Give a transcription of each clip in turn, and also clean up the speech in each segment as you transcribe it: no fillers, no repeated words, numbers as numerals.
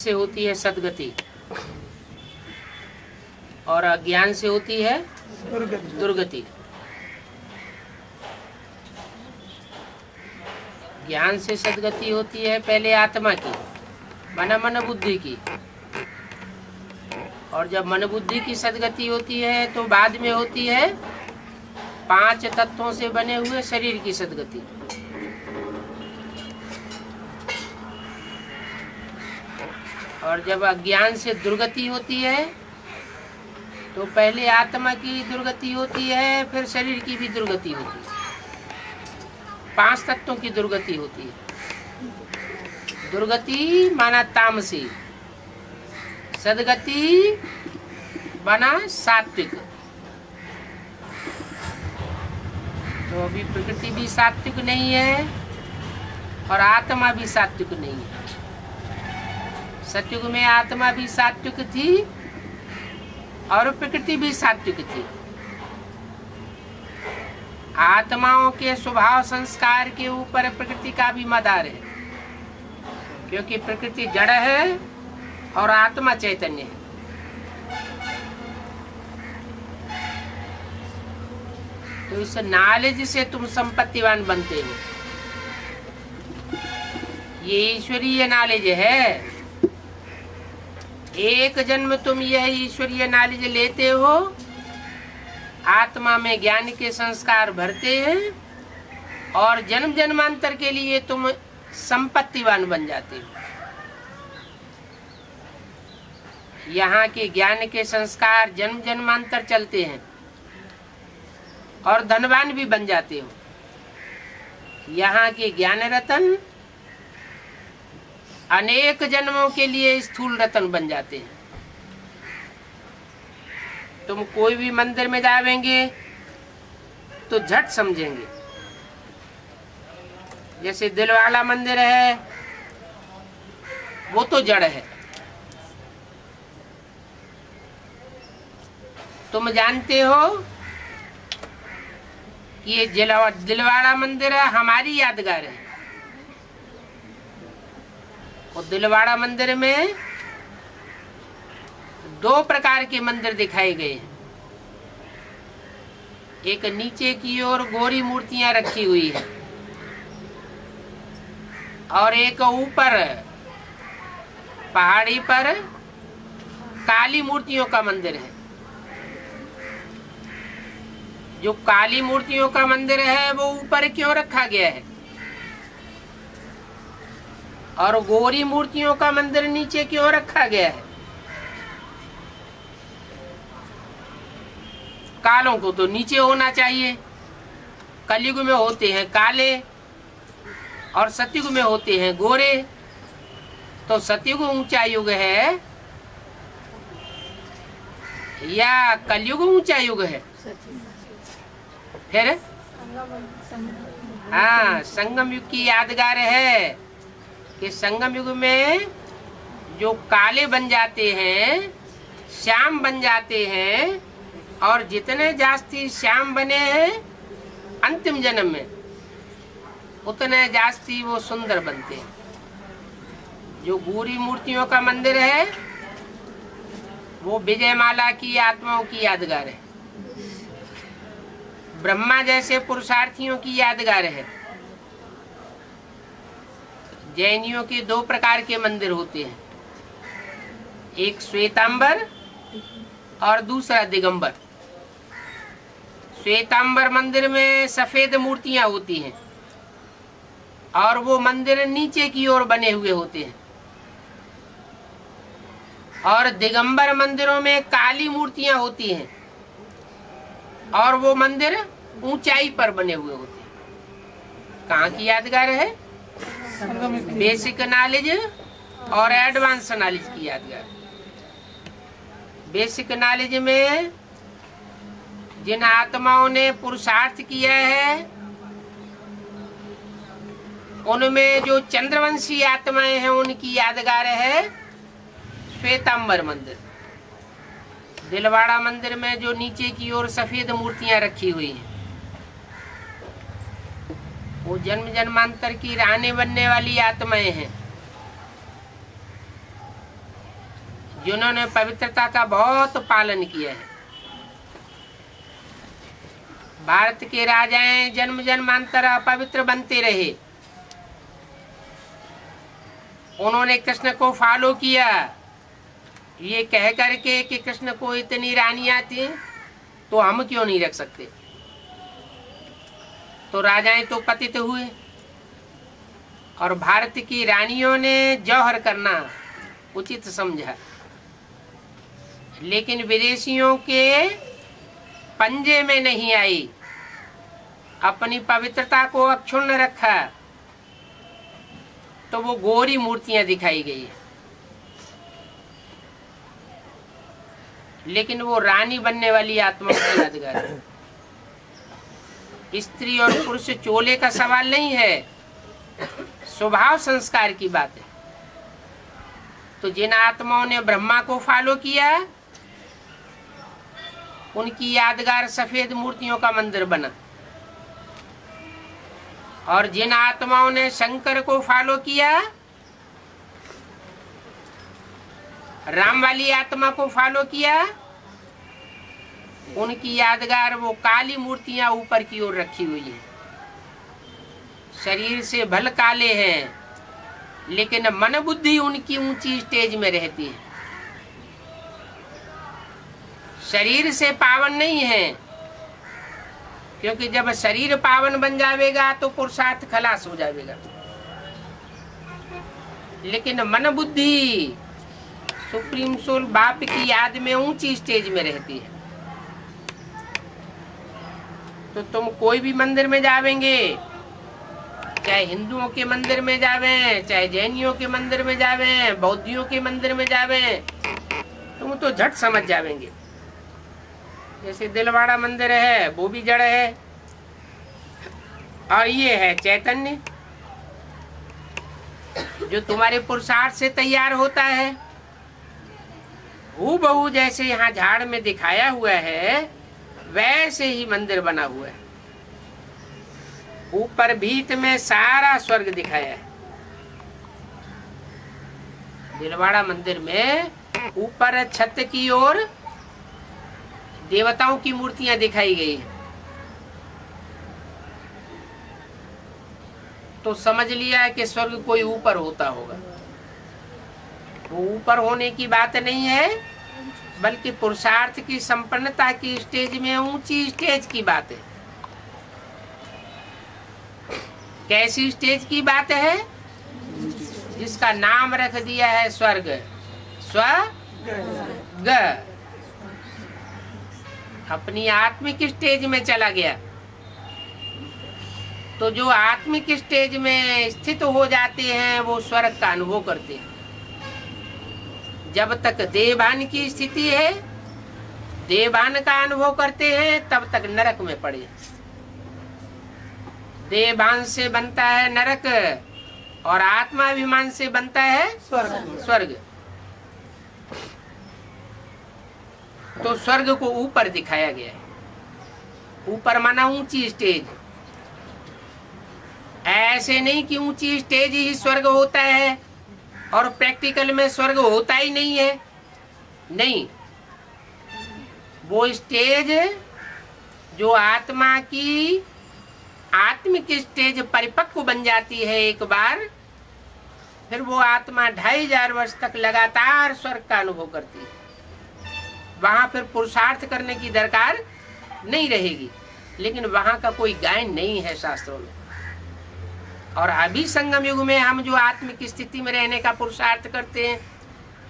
से होती है सद्गति और अज्ञान से होती है दुर्गति। ज्ञान से सद्गति होती है पहले आत्मा की, मन बुद्धि की, और जब मन बुद्धि की सद्गति होती है तो बाद में होती है 5 तत्वों से बने हुए शरीर की सद्गति। और जब अज्ञान से दुर्गति होती है तो पहले आत्मा की दुर्गति होती है, फिर शरीर की भी दुर्गति होती है, 5 तत्वों की दुर्गति होती है। दुर्गति माना तामसी, सद्गति बना सात्विक। तो अभी प्रकृति भी सात्विक नहीं है और आत्मा भी सात्विक नहीं है। सतयुग में आत्मा भी सात्विक थी और प्रकृति भी सात्विक थी। आत्माओं के स्वभाव संस्कार के ऊपर प्रकृति का भी मदार है, क्योंकि प्रकृति जड़ है और आत्मा चैतन्य है। तो इस नॉलेज से तुम संपत्तिवान बनते हो। ये ईश्वरीय नॉलेज है। एक जन्म तुम यह ईश्वरीय नॉलेज लेते हो, आत्मा में ज्ञान के संस्कार भरते हैं और जन्म जन्मांतर के लिए तुम संपत्तिवान बन जाते हो। यहाँ के ज्ञान के संस्कार जन्म जन्मांतर चलते हैं और धनवान भी बन जाते हो। यहाँ के ज्ञान रतन अनेक जन्मों के लिए स्थूल रतन बन जाते हैं। तुम कोई भी मंदिर में जावेंगे तो झट समझेंगे। जैसे दिलवाला मंदिर है, वो तो जड़ है। तुम जानते हो कि ये दिलवाड़ा मंदिर है, हमारी यादगार है। और दिलवाड़ा मंदिर में 2 प्रकार के मंदिर दिखाए गए हैं। एक नीचे की ओर गोरी मूर्तियां रखी हुई है और एक ऊपर पहाड़ी पर काली मूर्तियों का मंदिर है। जो काली मूर्तियों का मंदिर है वो ऊपर क्यों रखा गया है और गोरी मूर्तियों का मंदिर नीचे क्यों रखा गया है? कालों को तो नीचे होना चाहिए। कलयुग में होते हैं काले और सतयुग में होते हैं गोरे। तो सतयुग ऊंचा युग है या कलयुग ऊंचा युग है? फिर हाँ, संगम युग की यादगार है कि संगम युग में जो काले बन जाते हैं, श्याम बन जाते हैं, और जितने जास्ती श्याम बने हैं अंतिम जन्म में, उतने जास्ती वो सुंदर बनते हैं। जो गोरी मूर्तियों का मंदिर है वो विजयमाला की आत्माओं की यादगार है। ब्रह्मा जैसे पुरुषार्थियों की यादगार है। जैनियों के 2 प्रकार के मंदिर होते हैं, एक श्वेतांबर और दूसरा दिगंबर। श्वेतांबर मंदिर में सफेद मूर्तियां होती हैं और वो मंदिर नीचे की ओर बने हुए होते हैं, और दिगंबर मंदिरों में काली मूर्तियां होती हैं और वो मंदिर ऊंचाई पर बने हुए होते हैं। कहाँ की यादगार है? बेसिक नॉलेज और एडवांस नॉलेज की यादगार। बेसिक नॉलेज में जिन आत्माओं ने पुरुषार्थ किया है, उनमें जो चंद्रवंशी आत्माएं हैं उनकी यादगार है श्वेतांबर मंदिर। दिलवाड़ा मंदिर में जो नीचे की ओर सफेद मूर्तियां रखी हुई हैं, वो जन्म जन्मांतर की रहने बनने वाली आत्माएं हैं। जिन्होंने पवित्रता का बहुत पालन किया है। भारत के राजाएं जन्म जन्मांतर अपवित्र बनते रहे, उन्होंने कृष्ण को फॉलो किया, ये कह करके कि कृष्ण को इतनी रानियां थी तो हम क्यों नहीं रख सकते। तो राजाएं तो पतित हुए और भारत की रानियों ने जौहर करना उचित समझा, लेकिन विदेशियों के पंजे में नहीं आई, अपनी पवित्रता को अक्षुण्ण रखा, तो वो गोरी मूर्तियां दिखाई गई। लेकिन वो रानी बनने वाली आत्मा की यादगार है। स्त्री और पुरुष चोले का सवाल नहीं है, स्वभाव संस्कार की बात है। तो जिन आत्माओं ने ब्रह्मा को फॉलो किया, उनकी यादगार सफेद मूर्तियों का मंदिर बना, और जिन आत्माओं ने शंकर को फॉलो किया, राम वाली आत्मा को फॉलो किया, उनकी यादगार वो काली मूर्तियां ऊपर की ओर रखी हुई है। शरीर से भल काले हैं, लेकिन मन बुद्धि उनकी ऊंची स्टेज में रहती है। शरीर से पावन नहीं है, क्योंकि जब शरीर पावन बन जाएगा तो पुरुषार्थ खलास हो जाएगा। लेकिन मन बुद्धि सुप्रीम सोल बाप की याद में ऊंची स्टेज में रहती है। तो तुम कोई भी मंदिर में जावेंगे, चाहे हिंदुओं के मंदिर में जावे, चाहे जैनियों के मंदिर में जावे, बौद्धियों के मंदिर में जावे, तुम तो झट समझ जावेंगे। जैसे दिलवाड़ा मंदिर है, वो भी जड़ है, और ये है चैतन्य, जो तुम्हारे पुरुषार्थ से तैयार होता है। हूबहू जैसे यहाँ झाड़ में दिखाया हुआ है, वैसे ही मंदिर बना हुआ है। ऊपर भीत में सारा स्वर्ग दिखाया है। दिलवाड़ा मंदिर में ऊपर छत की ओर देवताओं की मूर्तियां दिखाई गई है। तो समझ लिया कि स्वर्ग कोई ऊपर होता होगा। वो ऊपर होने की बात नहीं है, बल्कि पुरुषार्थ की संपन्नता की स्टेज में ऊंची स्टेज की बात है। कैसी स्टेज की बात है? जिसका नाम रख दिया है स्वर्ग, स्वर्ग। अपनी आत्मिक स्टेज में चला गया। तो जो आत्मिक स्टेज में स्थित हो जाते हैं, वो स्वर्ग का अनुभव करते हैं। जब तक देवभान की स्थिति है, देवभान का अनुभव करते हैं, तब तक नरक में पड़े। देवभान से बनता है नरक, और आत्माभिमान से बनता है स्वर्ग। तो स्वर्ग को ऊपर दिखाया गया है। ऊपर माना ऊंची स्टेज। ऐसे नहीं कि ऊंची स्टेज ही स्वर्ग होता है और प्रैक्टिकल में स्वर्ग होता ही नहीं है। नहीं, वो स्टेज जो आत्मा की आत्मिक स्टेज परिपक्व बन जाती है एक बार, फिर वो आत्मा 2500 वर्ष तक लगातार स्वर्ग का अनुभव करती है। वहां फिर पुरुषार्थ करने की दरकार नहीं रहेगी। लेकिन वहां का कोई गायन नहीं है शास्त्रों में। और अभी संगम युग में हम जो आत्मिक स्थिति में रहने का पुरुषार्थ करते हैं,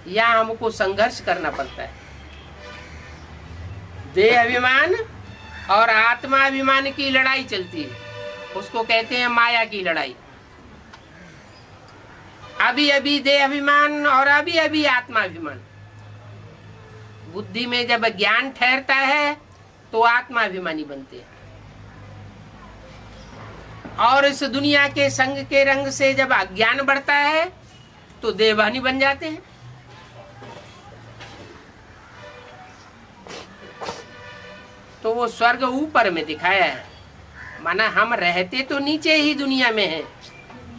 यहाँ हमको संघर्ष करना पड़ता है। देह अभिमान और आत्मा अभिमान की लड़ाई चलती है, उसको कहते हैं माया की लड़ाई। अभी अभी देह अभिमान और अभी अभी आत्मा अभिमान। बुद्धि में जब ज्ञान ठहरता है तो आत्मा अभिमानी बनते हैं, और इस दुनिया के संग के रंग से जब अज्ञान बढ़ता है तो देवभानी बन जाते हैं। तो वो स्वर्ग ऊपर में दिखाया है, माना हम रहते तो नीचे ही दुनिया में हैं,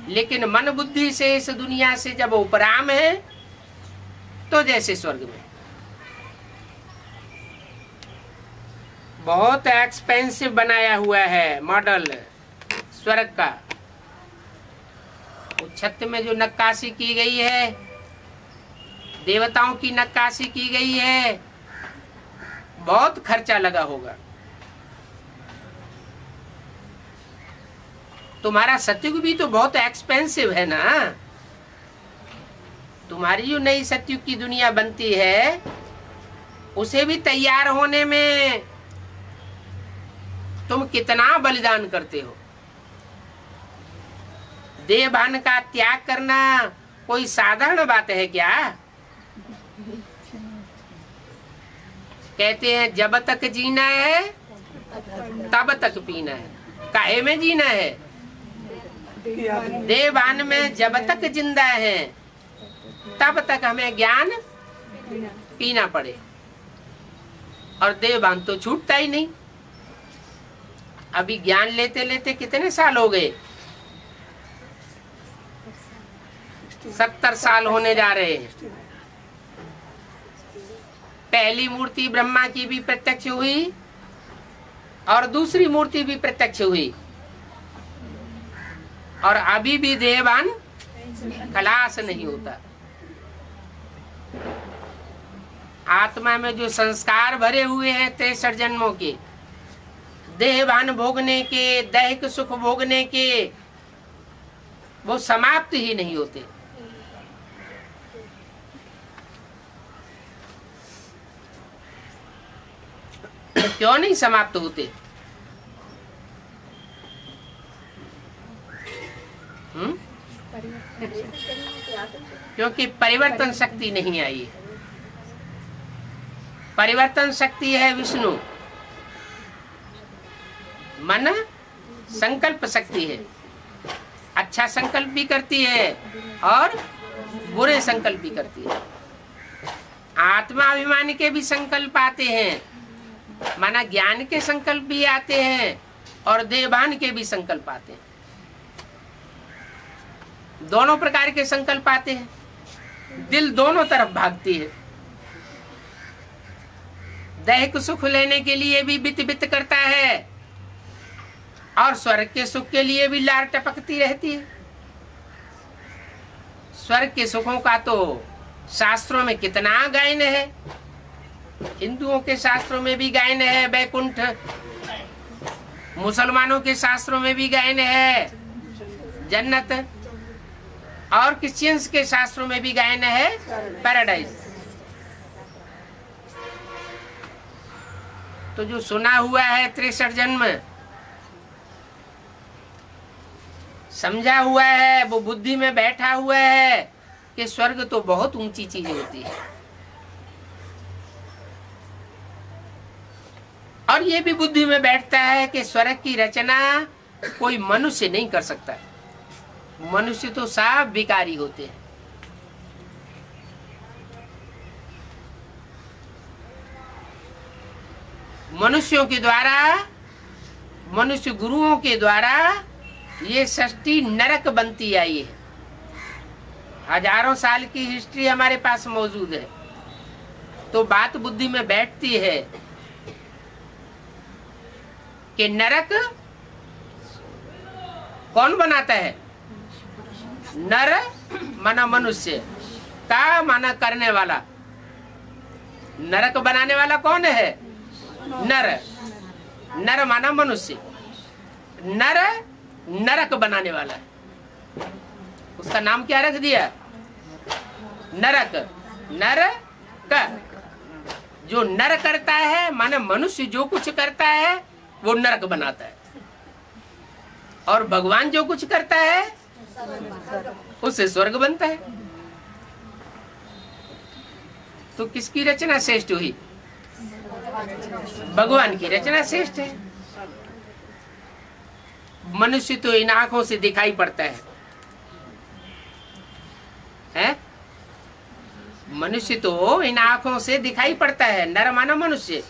लेकिन मन बुद्धि से इस दुनिया से जब उपराम है तो जैसे स्वर्ग में। बहुत एक्सपेंसिव बनाया हुआ है मॉडल स्वर्ग का। उस छत में जो नक्काशी की गई है, देवताओं की नक्काशी की गई है, बहुत खर्चा लगा होगा। तुम्हारा सतयुग भी तो बहुत एक्सपेंसिव है ना। तुम्हारी जो नई सतयुग की दुनिया बनती है, उसे भी तैयार होने में तुम कितना बलिदान करते हो। देह भान का त्याग करना कोई साधारण बात है क्या? कहते हैं जब तक जीना है तब तक पीना है। काहे में जीना है? देह भान में जब तक जिंदा है तब तक हमें ज्ञान पीना पड़े, और देह भान तो छूटता ही नहीं। अभी ज्ञान लेते लेते कितने साल हो गए? 70 साल होने जा रहे हैं। पहली मूर्ति ब्रह्मा की भी प्रत्यक्ष हुई और दूसरी मूर्ति भी प्रत्यक्ष हुई, और अभी भी देहभान खलास नहीं होता। आत्मा में जो संस्कार भरे हुए हैं 63 जन्मों के, देहभान भोगने के, दैहिक सुख भोगने के, वो समाप्त ही नहीं होते। क्यों नहीं समाप्त होते? क्योंकि परिवर्तन शक्ति नहीं आई है। परिवर्तन शक्ति है विष्णु, मन संकल्प शक्ति है। अच्छा संकल्प भी करती है और बुरे संकल्प भी करती है। आत्मा अभिमान के भी संकल्प आते हैं, माना ज्ञान के संकल्प भी आते हैं, और देहभान के भी संकल्प आते हैं। दोनों प्रकार के संकल्प आते हैं। दिल दोनों तरफ भागती है। दैहिक सुख लेने के लिए भी बित बित करता है, और स्वर्ग के सुख के लिए भी लार टपकती रहती है। स्वर्ग के सुखों का तो शास्त्रों में कितना गायन है। हिंदुओं के शास्त्रों में भी गायन है वैकुंठ, मुसलमानों के शास्त्रों में भी गायन है जन्नत, और क्रिश्चियंस के शास्त्रों में भी गायन है पैराडाइज। तो जो सुना हुआ है 63 जन्म, समझा हुआ है, वो बुद्धि में बैठा हुआ है कि स्वर्ग तो बहुत ऊंची चीज होती है। और ये भी बुद्धि में बैठता है कि स्वर्ग की रचना कोई मनुष्य नहीं कर सकता। मनुष्य तो सब विकारी होते हैं। मनुष्यों के द्वारा, मनुष्य गुरुओं के द्वारा ये सृष्टि नरक बनती आई है। हजारों साल की हिस्ट्री हमारे पास मौजूद है। तो बात बुद्धि में बैठती है कि नरक कौन बनाता है? नर माना मनुष्य, का माना करने वाला। नरक बनाने वाला कौन है? नर। नर माना मनुष्य, नर नरक बनाने वाला है। उसका नाम क्या रख दिया? नरक। नरक जो नर करता है, माने मनुष्य जो कुछ करता है वो नरक बनाता है, और भगवान जो कुछ करता है उससे स्वर्ग बनता है। तो किसकी रचना श्रेष्ठ हुई? भगवान की रचना श्रेष्ठ है। मनुष्य तो इन आंखों से दिखाई पड़ता है? मनुष्य तो इन आंखों से दिखाई पड़ता है, नर माना मनुष्य।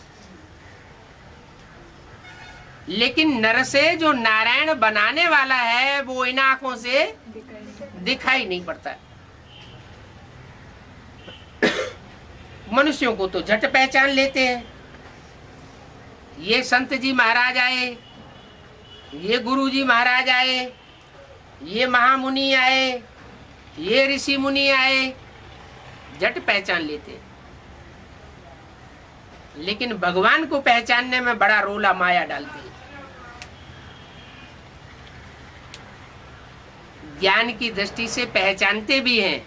लेकिन नर से जो नारायण बनाने वाला है वो इन आंखों से दिखाई नहीं पड़ता। मनुष्यों को तो झट पहचान लेते हैं। ये संत जी महाराज आए, ये गुरु जी महाराज आए, ये महामुनि आए, ये ऋषि मुनि आए, झट पहचान लेते हैं। लेकिन भगवान को पहचानने में बड़ा रोला माया डालती है। ज्ञान की दृष्टि से पहचानते भी हैं,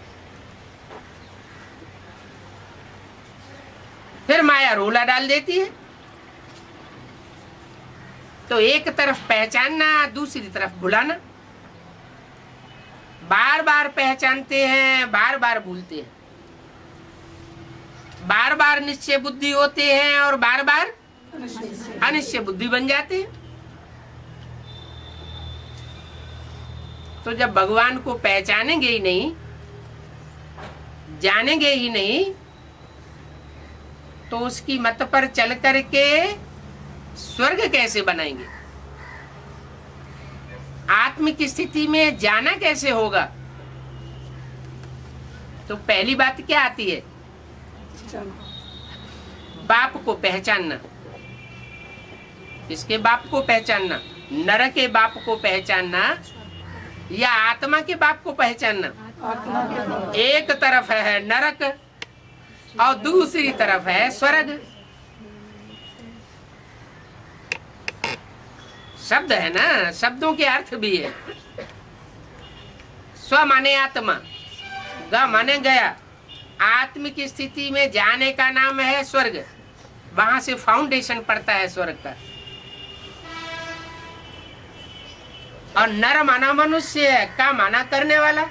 फिर माया रोला डाल देती है। तो एक तरफ पहचानना, दूसरी तरफ भुलाना। बार बार पहचानते हैं, बार बार भूलते हैं। बार बार निश्चय बुद्धि होते हैं और बार बार अनिश्चय बुद्धि बन जाते हैं। तो जब भगवान को पहचानेंगे ही नहीं, जानेंगे ही नहीं, तो उसकी मत पर चल करके स्वर्ग कैसे बनाएंगे? आत्म की स्थिति में जाना कैसे होगा? तो पहली बात क्या आती है? बाप को पहचानना। किसके बाप को पहचानना? नर के बाप को पहचानना या आत्मा के बाप को पहचानना? एक तरफ है नरक और दूसरी तरफ है स्वर्ग। शब्द है ना, शब्दों के अर्थ भी है। स्व माने आत्मा, ग माने गया। आत्म की स्थिति में जाने का नाम है स्वर्ग। वहां से फाउंडेशन पड़ता है स्वर्ग का। और नर माना मनुष्य, का माना करने वाला।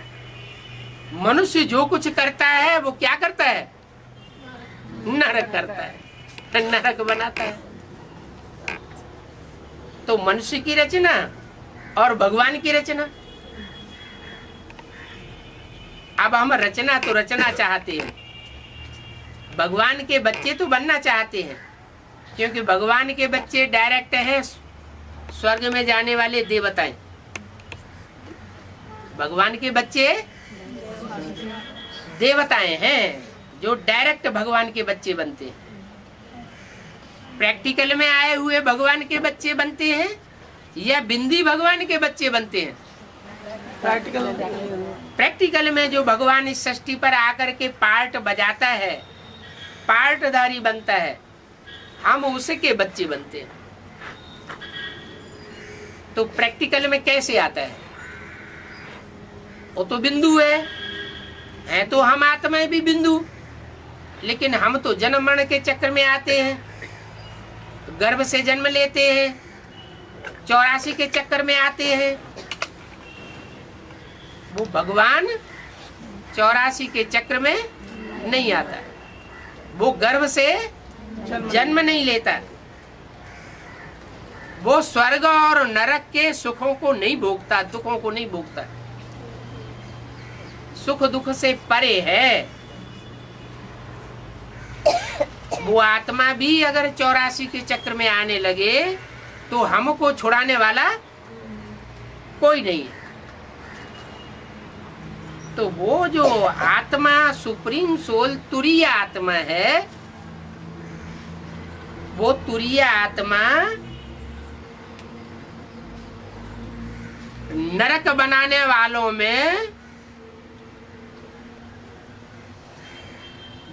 मनुष्य जो कुछ करता है वो क्या करता है? नरक करता है, नरक बनाता है। तो मनुष्य की रचना और भगवान की रचना। अब हम रचना तो रचना चाहते हैं, भगवान के बच्चे तो बनना चाहते हैं, क्योंकि भगवान के बच्चे डायरेक्ट हैं स्वर्ग में जाने वाले देवताएं। भगवान के बच्चे देवताएं हैं जो डायरेक्ट भगवान के बच्चे बनते हैं। प्रैक्टिकल में आए हुए भगवान के बच्चे बनते हैं या बिंदी भगवान के बच्चे बनते हैं? प्रैक्टिकल में जो भगवान इस सृष्टि पर आकर के पार्ट बजाता है, पार्टधारी बनता है, हम उसके बच्चे बनते हैं। तो प्रैक्टिकल में कैसे आता है? वो तो बिंदु है तो हम आत्मा भी बिंदु। लेकिन हम तो जन्म मरण के चक्र में आते हैं, गर्भ से जन्म लेते हैं, 84 के चक्कर में आते हैं। वो भगवान 84 के चक्र में नहीं आता, वो गर्भ से जन्म नहीं लेता, वो स्वर्ग और नरक के सुखों को नहीं भोगता, दुखों को नहीं भोगता। सुख दुख से परे है। वो आत्मा भी अगर 84 के चक्र में आने लगे तो हमको छुड़ाने वाला कोई नहीं है। तो वो जो आत्मा सुप्रीम सोल तुरीय आत्मा है, वो तुरीय आत्मा नरक बनाने वालों में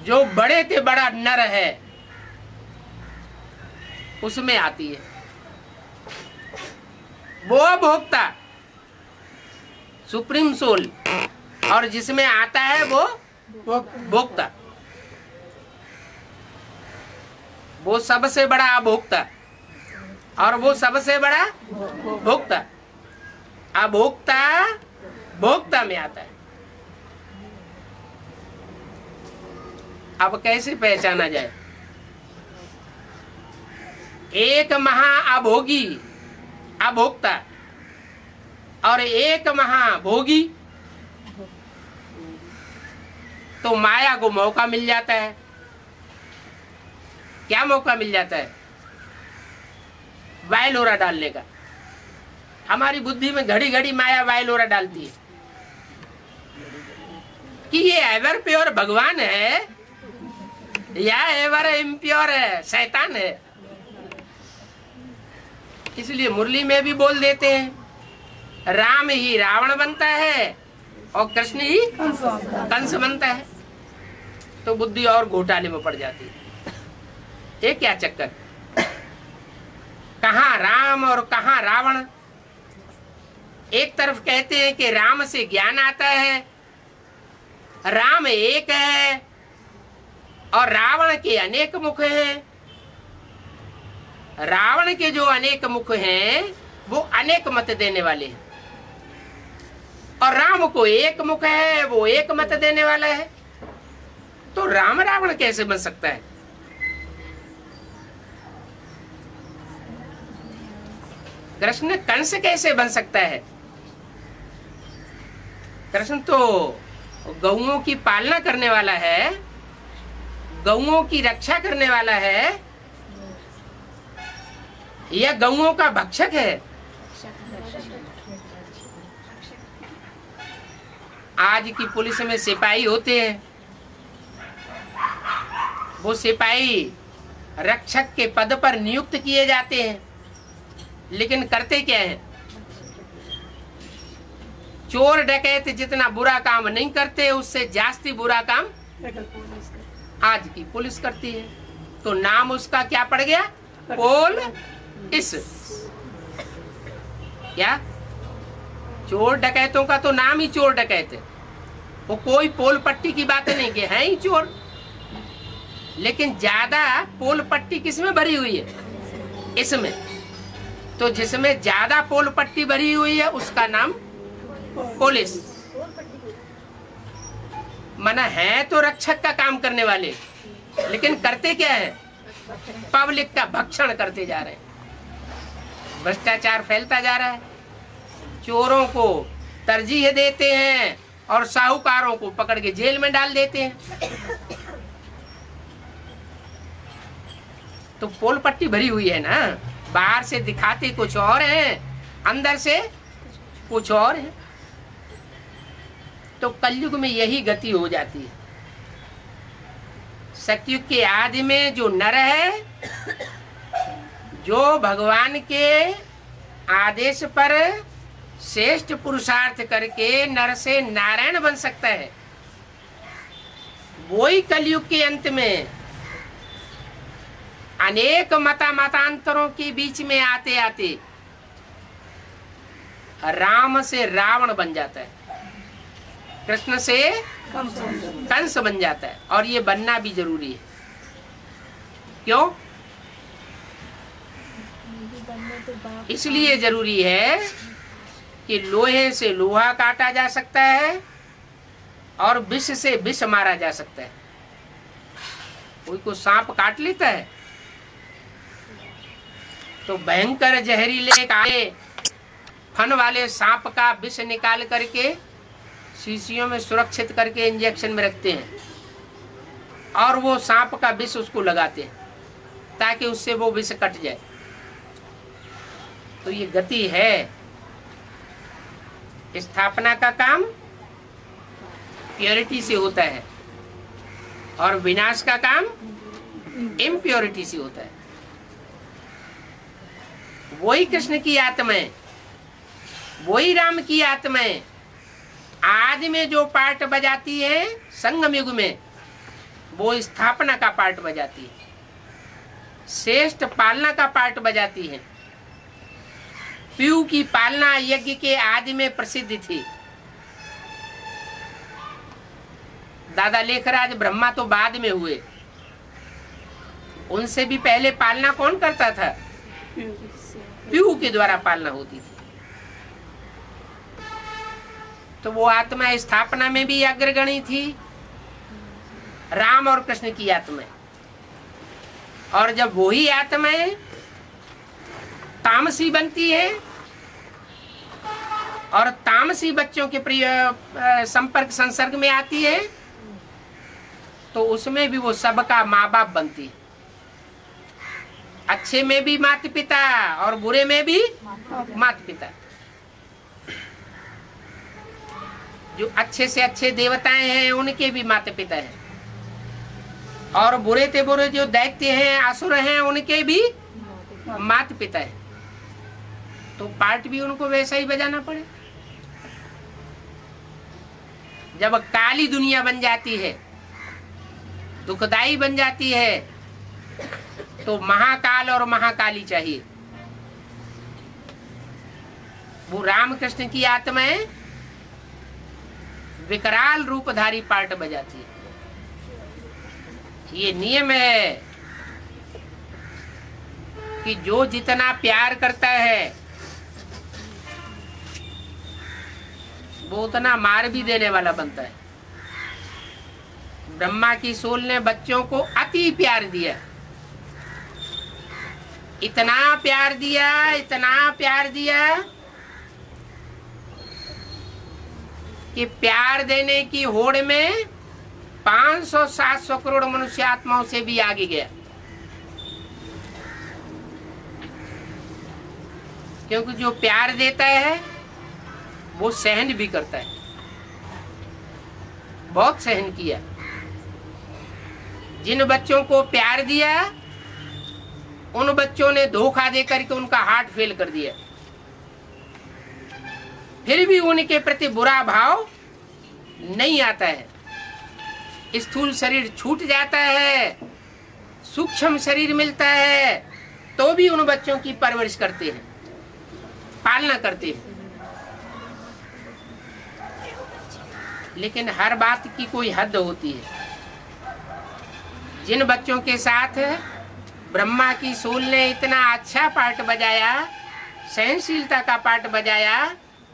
जो बड़े से बड़ा नर है उसमें आती है। वो भोक्ता सुप्रीम सोल, और जिसमें आता है वो भोक्ता। वो सबसे बड़ा अभोक्ता और वो सबसे बड़ा भोक्ता। अभोक्ता भोक्ता में आता है। अब कैसे पहचाना जाए? एक महा अभोगी अभोक्ता और एक महाभोगी। तो माया को मौका मिल जाता है। क्या मौका मिल जाता है? वायलोरा डालने का। हमारी बुद्धि में घड़ी घड़ी माया वायलोरा डालती है कि ये एवर प्योर भगवान है, या एवर इम्प्योर है, शैतान है। इसलिए मुरली में भी बोल देते हैं राम ही रावण बनता है और कृष्ण ही कंस बनता है। तो बुद्धि और घोटाले में पड़ जाती है। ये क्या चक्कर, कहाँ राम और कहाँ रावण। एक तरफ कहते हैं कि राम से ज्ञान आता है, राम एक है और रावण के अनेक मुख हैं। रावण के जो अनेक मुख हैं वो अनेक मत देने वाले हैं, और राम को एक मुख है, वो एक मत देने वाला है। तो राम रावण कैसे बन सकता है? कृष्ण कंस कैसे बन सकता है? कृष्ण तो गौओं की पालना करने वाला है, गौओं की रक्षा करने वाला है, या गौओं का भक्षक है? आज की पुलिस में सिपाही होते हैं, वो सिपाही रक्षक के पद पर नियुक्त किए जाते हैं, लेकिन करते क्या है? चोर डकैत जितना बुरा काम नहीं करते, उससे जास्ती बुरा काम आज की पुलिस करती है। तो नाम उसका क्या पड़ गया? पुलिस। क्या चोर डकैतों का तो नाम ही चोर डकैत है। वो कोई पोल पट्टी की बात नहीं कि है ही चोर, लेकिन ज्यादा पोल पट्टी किसमें भरी हुई है? इसमें। तो जिसमें ज्यादा पोल पट्टी भरी हुई है उसका नाम पुलिस। मना है तो रक्षक का काम करने वाले, लेकिन करते क्या है? पब्लिक का भक्षण करते जा रहे हैं। भ्रष्टाचार फैलता जा रहा है, चोरों को तरजीह देते हैं और साहूकारों को पकड़ के जेल में डाल देते हैं। तो पोल पट्टी भरी हुई है ना, बाहर से दिखाते कुछ और है, अंदर से कुछ और है। तो कलयुग में यही गति हो जाती है। सतयुग के आदि में जो नर है, जो भगवान के आदेश पर श्रेष्ठ पुरुषार्थ करके नर से नारायण बन सकता है, वही कलयुग के अंत में अनेक मतांतरों के बीच में आते आते राम से रावण बन जाता है, कृष्ण से कंस बन जाता है। और ये बनना भी जरूरी है। क्यों? इसलिए जरूरी है कि लोहे से लोहा काटा जा सकता है और विष से विष मारा जा सकता है। कोई को सांप काट लेता है तो भयंकर जहरीले काले फन वाले सांप का विष निकाल करके शीशियों में सुरक्षित करके इंजेक्शन में रखते हैं, और वो सांप का विष उसको लगाते हैं ताकि उससे वो विष कट जाए। तो ये गति है। स्थापना का काम प्योरिटी से होता है और विनाश का काम इम्प्योरिटी से होता है। वही कृष्ण की आत्माएं, वही राम की आत्माएं आज में जो पार्ट बजाती है, संगम युग में वो स्थापना का पार्ट बजाती है, श्रेष्ठ पालना का पार्ट बजाती है। पीयू की पालना यज्ञ के आदि में प्रसिद्ध थी। दादा लेखराज ब्रह्मा तो बाद में हुए, उनसे भी पहले पालना कौन करता था? पीयू के द्वारा पालना होती थी। तो वो आत्मा स्थापना में भी अग्रगणी थी, राम और कृष्ण की आत्माएं। और जब वही आत्माएं तामसी बनती है और तामसी बच्चों के प्रिय संपर्क संसर्ग में आती है, तो उसमें भी वो सबका माँ बाप बनती है। अच्छे में भी माता पिता और बुरे में भी माता पिता। जो अच्छे से अच्छे देवताएं हैं उनके भी माता पिता हैं, और बुरे ते बुरे जो दैत्य हैं, असुर हैं, उनके भी माता पिता है, तो पार्ट भी उनको वैसा ही बजाना पड़े। जब काली दुनिया बन जाती है, दुखदाई बन जाती है, तो महाकाल और महाकाली चाहिए। वो रामकृष्ण की आत्माएं विकराल रूपधारी पार्ट बजाती है। ये नियम है कि जो जितना प्यार करता है वो उतना मार भी देने वाला बनता है। ब्रह्मा की सोल ने बच्चों को अति प्यार दिया, इतना प्यार दिया, इतना प्यार दिया कि प्यार देने की होड़ में 500-700 करोड़ मनुष्य आत्माओं से भी आगे गया। क्योंकि जो प्यार देता है वो सहन भी करता है, बहुत सहन किया। जिन बच्चों को प्यार दिया उन बच्चों ने धोखा दे करके उनका हार्ट फेल कर दिया, फिर भी उनके प्रति बुरा भाव नहीं आता है। स्थूल शरीर छूट जाता है, सूक्ष्म शरीर मिलता है, तो भी उन बच्चों की परवरिश करते हैं, पालना करते हैं। लेकिन हर बात की कोई हद होती है। जिन बच्चों के साथ ब्रह्मा की सोल ने इतना अच्छा पार्ट बजाया, सहनशीलता का पार्ट बजाया,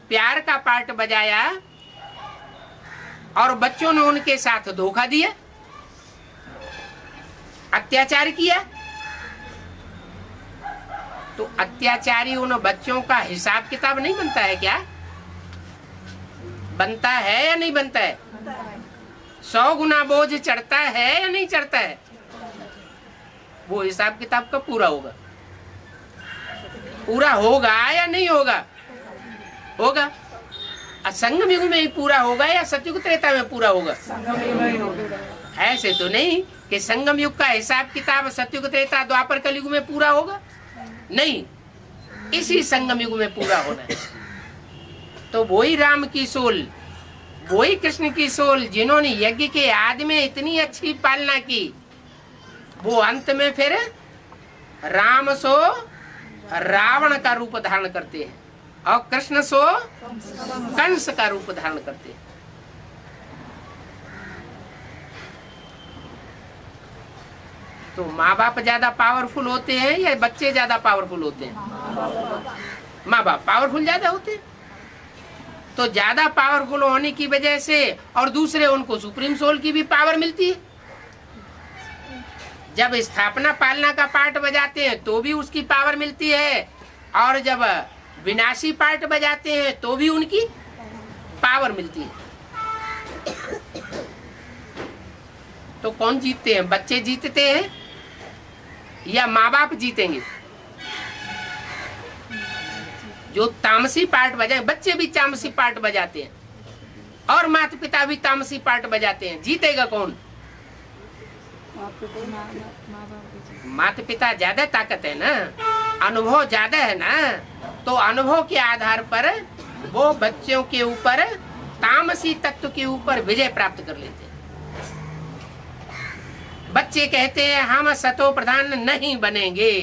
प्यार का पार्ट बजाया, और बच्चों ने उनके साथ धोखा दिया, अत्याचार किया, तो अत्याचारी उन बच्चों का हिसाब किताब नहीं बनता है क्या? बनता है या नहीं बनता है? 100 गुना बोझ चढ़ता है या नहीं चढ़ता है? वो हिसाब किताब कब पूरा होगा? पूरा होगा या नहीं होगा? होगा। संगम युग में ही पूरा होगा या सतयुग त्रेता में पूरा होगा? ऐसे तो नहीं कि संगम युग का हिसाब किताब सतयुग त्रेता द्वापर कलयुग में पूरा होगा, नहीं, इसी संगम युग में पूरा होना है। तो वही राम की सोल, वही कृष्ण की सोल, जिन्होंने यज्ञ के आदि में इतनी अच्छी पालना की, वो अंत में फिर राम सो रावण का रूप धारण करते हैं और कृष्ण सो कंस का रूप धारण करते हैं। तो माँ बाप ज्यादा पावरफुल होते हैं या बच्चे ज्यादा पावरफुल होते हैं? माँ बाप पावरफुल ज्यादा होते हैं। तो ज्यादा पावरफुल होने की वजह से और दूसरे उनको सुप्रीम सोल की भी पावर मिलती है। जब स्थापना पालना का पार्ट बजाते हैं तो भी उसकी पावर मिलती है, और जब विनाशी पार्ट बजाते हैं तो भी उनकी पावर मिलती है। तो कौन जीतते हैं? बच्चे जीतते हैं या माँ बाप जीतेंगे? जो तामसी पार्ट बजाए, बच्चे भी तामसी पार्ट बजाते हैं और माता पिता भी तामसी पार्ट बजाते हैं, जीतेगा कौन? माता पिता ज्यादा ताकत है ना, अनुभव ज्यादा है ना, तो अनुभव के आधार पर वो बच्चों के ऊपर, तामसी तत्व के ऊपर विजय प्राप्त कर लेते हैं। बच्चे कहते हैं हम सतो प्रधान नहीं बनेंगे,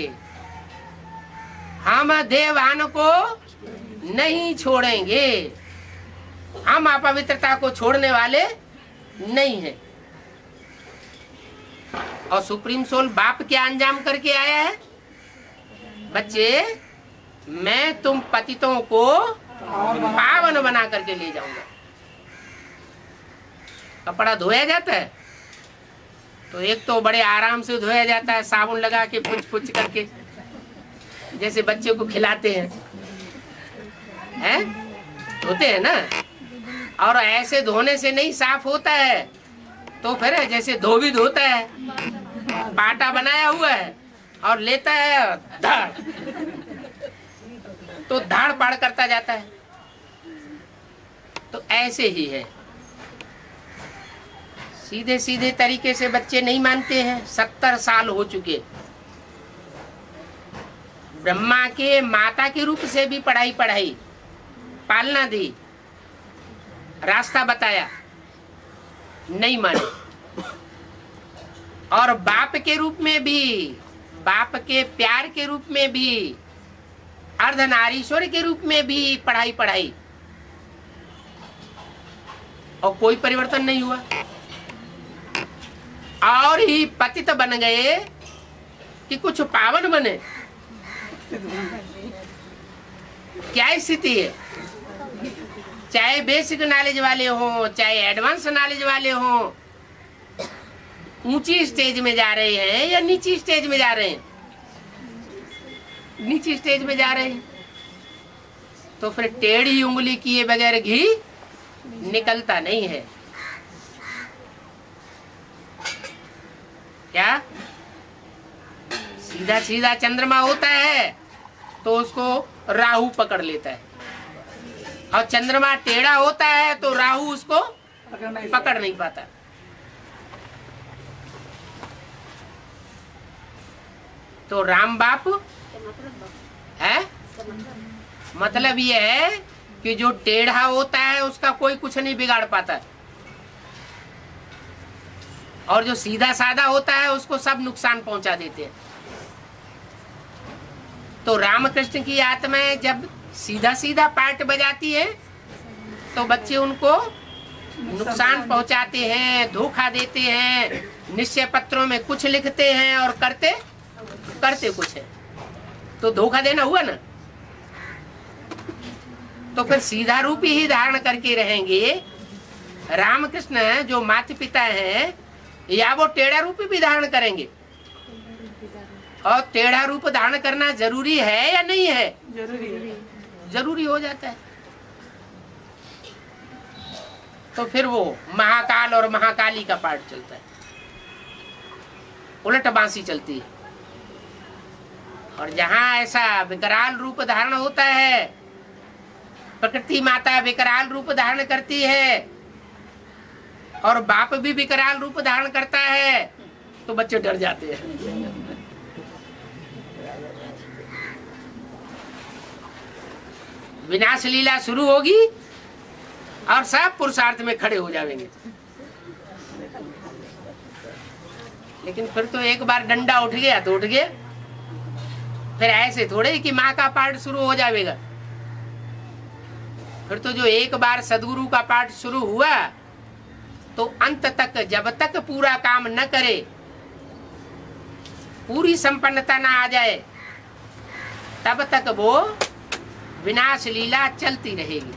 हम देवान को नहीं छोड़ेंगे, हम अपवित्रता को छोड़ने वाले नहीं हैं। और सुप्रीम सोल बाप क्या अंजाम करके आया है? बच्चे, मैं तुम पतितों को पावन बना करके ले जाऊंगा। कपड़ा धोया जाता है तो एक तो बड़े आराम से धोया जाता है, साबुन लगा के पुछ पुछ करके, जैसे बच्चे को खिलाते हैं, धोते हैं ना। और ऐसे धोने से नहीं साफ होता है, तो फिर जैसे धोबी धोता है, पाटा बनाया हुआ है और लेता है धाड़, तो धाड़ पाड़ करता जाता है। तो ऐसे ही है, सीधे सीधे तरीके से बच्चे नहीं मानते हैं। 70 साल हो चुके। ब्रह्मा के माता के रूप से भी पढ़ाई पालना दी, रास्ता बताया, नहीं माने। और बाप के रूप में भी, बाप के प्यार के रूप में भी, अर्धनारीश्वर के रूप में भी पढ़ाई और कोई परिवर्तन नहीं हुआ। और ही पतित बन गए कि कुछ पावन बने। क्या स्थिति है? चाहे बेसिक नॉलेज वाले हो, चाहे एडवांस नॉलेज वाले हो, ऊंची स्टेज में जा रहे हैं या नीची स्टेज में जा रहे हैं? नीची स्टेज में जा रहे हैं। तो फिर टेढ़ी उंगली किए बगैर घी निकलता नहीं है। क्या सीधा सीधा चंद्रमा होता है तो उसको राहु पकड़ लेता है, और चंद्रमा टेढ़ा होता है तो राहु उसको पकड़ नहीं पाता। तो राम बाप है, मतलब ये है कि जो टेढ़ा होता है उसका कोई कुछ नहीं बिगाड़ पाता, और जो सीधा साधा होता है उसको सब नुकसान पहुंचा देते हैं। तो रामकृष्ण की आत्माएं जब सीधा सीधा पार्ट बजाती है तो बच्चे उनको नुकसान पहुंचाते हैं, धोखा देते हैं, निश्चय पत्रों में कुछ लिखते हैं और करते कुछ है। तो धोखा देना हुआ ना। तो फिर सीधा रूप ही धारण करके रहेंगे। रामकृष्ण जो माता पिता हैं, या वो टेढ़ा रूप भी धारण करेंगे? और टेढ़ा रूप धारण करना जरूरी है या नहीं है? जरूरी हो जाता है। तो फिर वो महाकाल और महाकाली का पाठ चलता है, उलट बांसी चलती है। और जहां ऐसा विकराल रूप धारण होता है, प्रकृति माता विकराल रूप धारण करती है और बाप भी विकराल रूप धारण करता है, तो बच्चे डर जाते हैं। विनाश लीला शुरू होगी और सब पुरुषार्थ में खड़े हो जाएंगे। लेकिन फिर तो एक बार डंडा उठ गया तो उठ गया। फिर ऐसे थोड़े कि माँ का पाठ शुरू हो जाएगा। फिर तो जो एक बार सदगुरु का पाठ शुरू हुआ तो अंत तक, जब तक पूरा काम न करे, पूरी संपन्नता न आ जाए, तब तक वो विनाश लीला चलती रहेगी।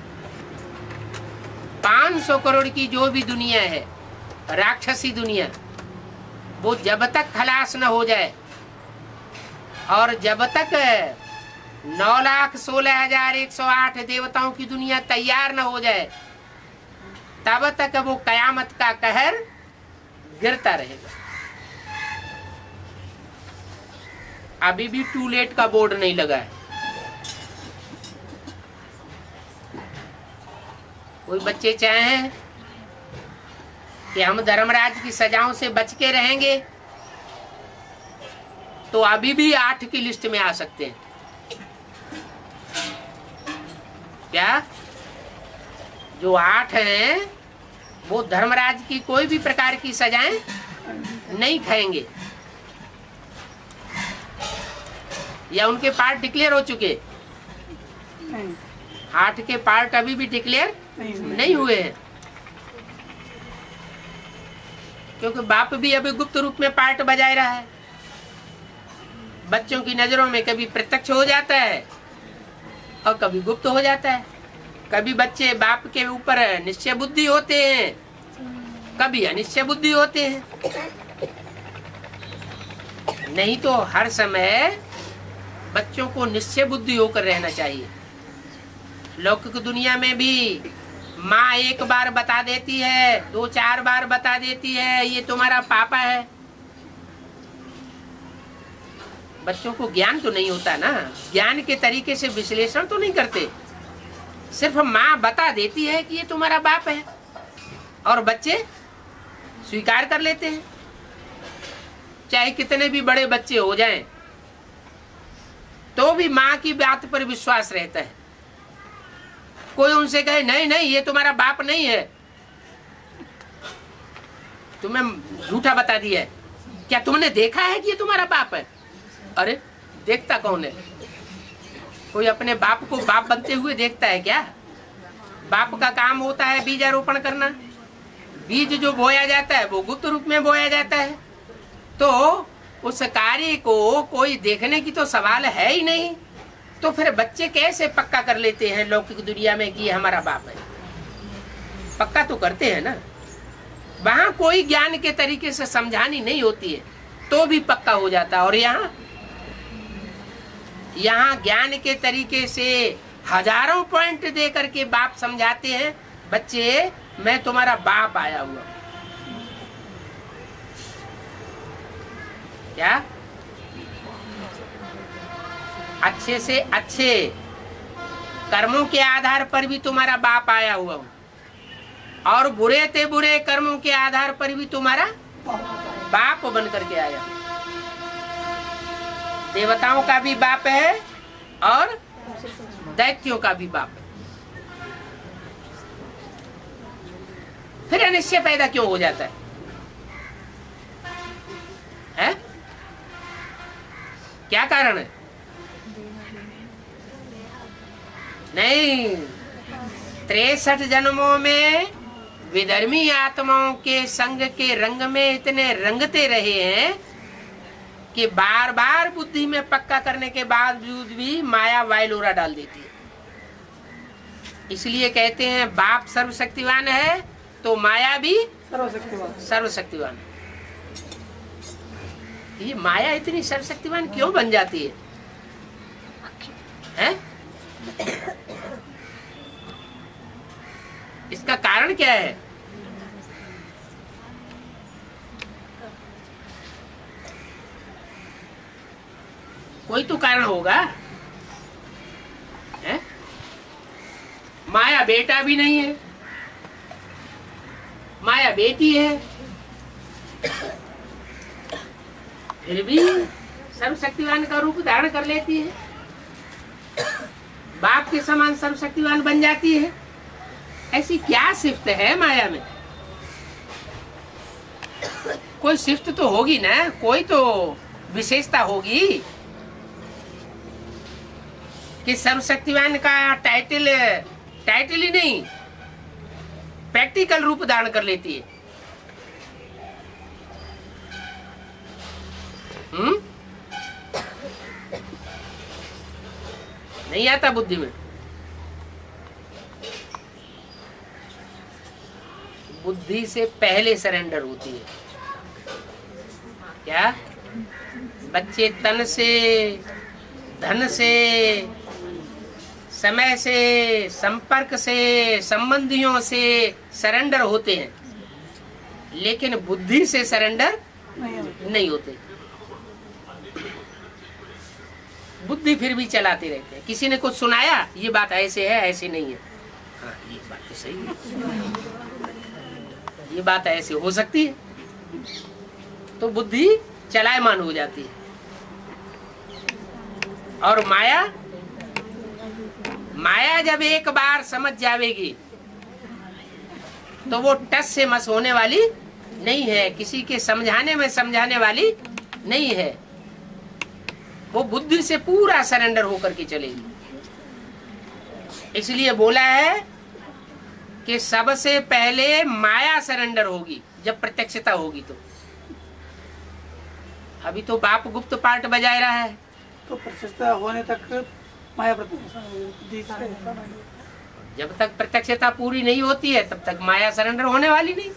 500 करोड़ की जो भी दुनिया है, राक्षसी दुनिया, वो जब तक खलास न हो जाए और जब तक 9,16,108 देवताओं की दुनिया तैयार न हो जाए, तब तक वो कयामत का कहर गिरता रहेगा। अभी भी टू लेट का बोर्ड नहीं लगा है। कोई बच्चे चाहें कि हम धर्मराज की सजाओं से बच के रहेंगे तो अभी भी 8 की लिस्ट में आ सकते हैं। क्या जो 8 हैं वो धर्मराज की कोई भी प्रकार की सजाएं नहीं खाएंगे, या उनके पार्ट डिक्लेयर हो चुके? 8 के पार्ट अभी भी डिक्लेयर नहीं हुए हैं, क्योंकि बाप भी अभी गुप्त रूप में पार्ट बजाए रहा है। बच्चों की नजरों में कभी प्रत्यक्ष हो जाता है और कभी गुप्त हो जाता है। कभी बच्चे बाप के ऊपर निश्चय बुद्धि होते हैं, कभी अनिश्चय बुद्धि होते हैं। नहीं तो हर समय बच्चों को निश्चय बुद्धि होकर रहना चाहिए। लौकिक दुनिया में भी माँ एक बार बता देती है, 2-4 बार बता देती है, ये तुम्हारा पापा है। बच्चों को ज्ञान तो नहीं होता ना, ज्ञान के तरीके से विश्लेषण तो नहीं करते। सिर्फ माँ बता देती है कि ये तुम्हारा बाप है, और बच्चे स्वीकार कर लेते हैं, चाहे कितने भी बड़े बच्चे हो जाएं, तो भी माँ की बात पर विश्वास रहता है। कोई उनसे कहे नहीं नहीं ये तुम्हारा बाप नहीं है, तुम्हें झूठा बता दिया है, क्या तुमने देखा है कि ये तुम्हारा बाप है? अरे देखता कौन है? कोई अपने बाप को बाप बनते हुए देखता है क्या? बाप का काम होता है बीजारोपण करना। बीज जो बोया जाता है वो गुप्त रूप में बोया जाता है, तो उस कार्य को कोई देखने की तो सवाल है ही नहीं। तो फिर बच्चे कैसे पक्का कर लेते हैं लौकिक दुनिया में कि हमारा बाप है? पक्का तो करते हैं ना। वहां कोई ज्ञान के तरीके से समझानी नहीं होती है तो भी पक्का हो जाता है। और यहाँ ज्ञान के तरीके से हजारों पॉइंट दे करके बाप समझाते हैं, बच्चे मैं तुम्हारा बाप आया हुआ। क्या अच्छे से अच्छे कर्मों के आधार पर भी तुम्हारा बाप आया हुआ हूं, और बुरे ते बुरे कर्मों के आधार पर भी तुम्हारा बाप बन करके आया। देवताओं का भी बाप है और दैत्यों का भी बाप है। फिर अनिश्चय पैदा क्यों हो जाता है? क्या कारण है? नहीं, 63 जन्मों में विधर्मी आत्माओं के संग के रंग में इतने रंगते रहे हैं कि बार बार बुद्धि में पक्का करने के बावजूद भी माया वायलोरा डाल देती है। इसलिए कहते हैं बाप सर्वशक्तिवान है तो माया भी सर्वशक्तिवान है। ये माया इतनी सर्वशक्तिवान क्यों बन जाती है? इसका कारण क्या है? कोई तो कारण होगा, है? माया बेटा भी नहीं है, माया बेटी है, फिर भी सर्वशक्तिवान का रूप धारण कर लेती है, बाप के समान सर्वशक्तिवान बन जाती है। ऐसी क्या सिफ्त है माया में? कोई सिफ्त तो होगी ना, कोई तो विशेषता होगी कि सर्वशक्तिवान का टाइटल ही नहीं, प्रैक्टिकल रूप धारण कर लेती है। नहीं आता बुद्धि में। बुद्धि से पहले सरेंडर होती है। क्या? बच्चे तन से, धन से, समय से, संपर्क से, संबंधियों से सरेंडर होते हैं, लेकिन बुद्धि से सरेंडर नहीं होते। बुद्धि फिर भी चलाते रहते हैं। किसी ने कुछ सुनाया, ये बात ऐसे है, ऐसे नहीं है। हाँ, ये बात तो सही है, ये बात ऐसे हो सकती है, तो बुद्धि चलायमान हो जाती है। और माया जब एक बार समझ जाएगी तो वो टस से मस होने वाली नहीं है, किसी के समझाने में समझाने वाली नहीं है। वो बुद्धि से पूरा सरेंडर होकर के चलेगी। इसलिए बोला है कि सबसे पहले माया सरेंडर होगी जब प्रत्यक्षता होगी। तो अभी तो बाप गुप्त पार्ट बजा रहा है, तो प्रत्यक्षता होने तक माया जब तक प्रत्यक्षता पूरी नहीं होती है तब तक माया सरेंडर होने वाली नहीं।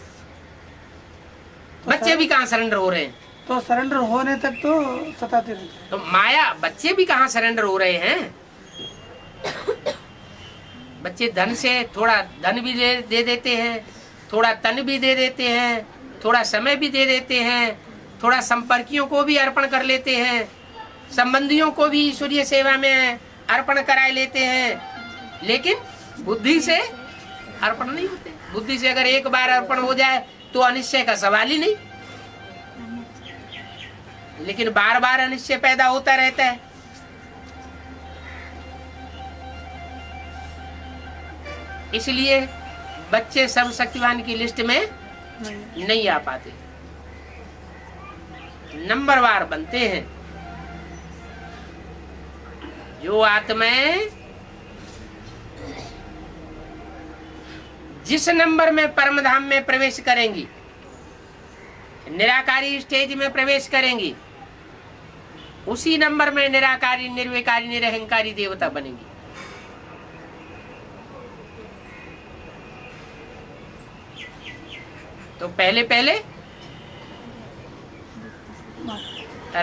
तो बच्चे भी कहाँ सरेंडर हो रहे हैं? तो सरेंडर होने तक तो सताते रहते हैं। तो माया, बच्चे भी कहाँ सरेंडर हो रहे हैं? बच्चे धन से थोड़ा धन भी दे देते हैं, थोड़ा तन भी दे देते हैं, थोड़ा समय भी दे देते हैं, थोड़ा संपर्कियों को भी अर्पण कर लेते हैं, संबंधियों को भी ईश्वरीय सेवा में अर्पण करा लेते हैं, लेकिन बुद्धि से अर्पण नहीं होते। बुद्धि से अगर एक बार अर्पण हो जाए तो अनिश्चय का सवाल ही नहीं। लेकिन बार बार अनिश्चय पैदा होता रहता है। इसलिए बच्चे सर्वशक्तिवान की लिस्ट में नहीं आ पाते, नंबरवार बनते हैं। जो आत्माएं जिस नंबर में परम धाम में प्रवेश करेंगी, निराकारी स्टेज में प्रवेश करेंगी, उसी नंबर में निराकारी, निर्विकारी, निरहंकारी देवता बनेंगी। तो पहले पहले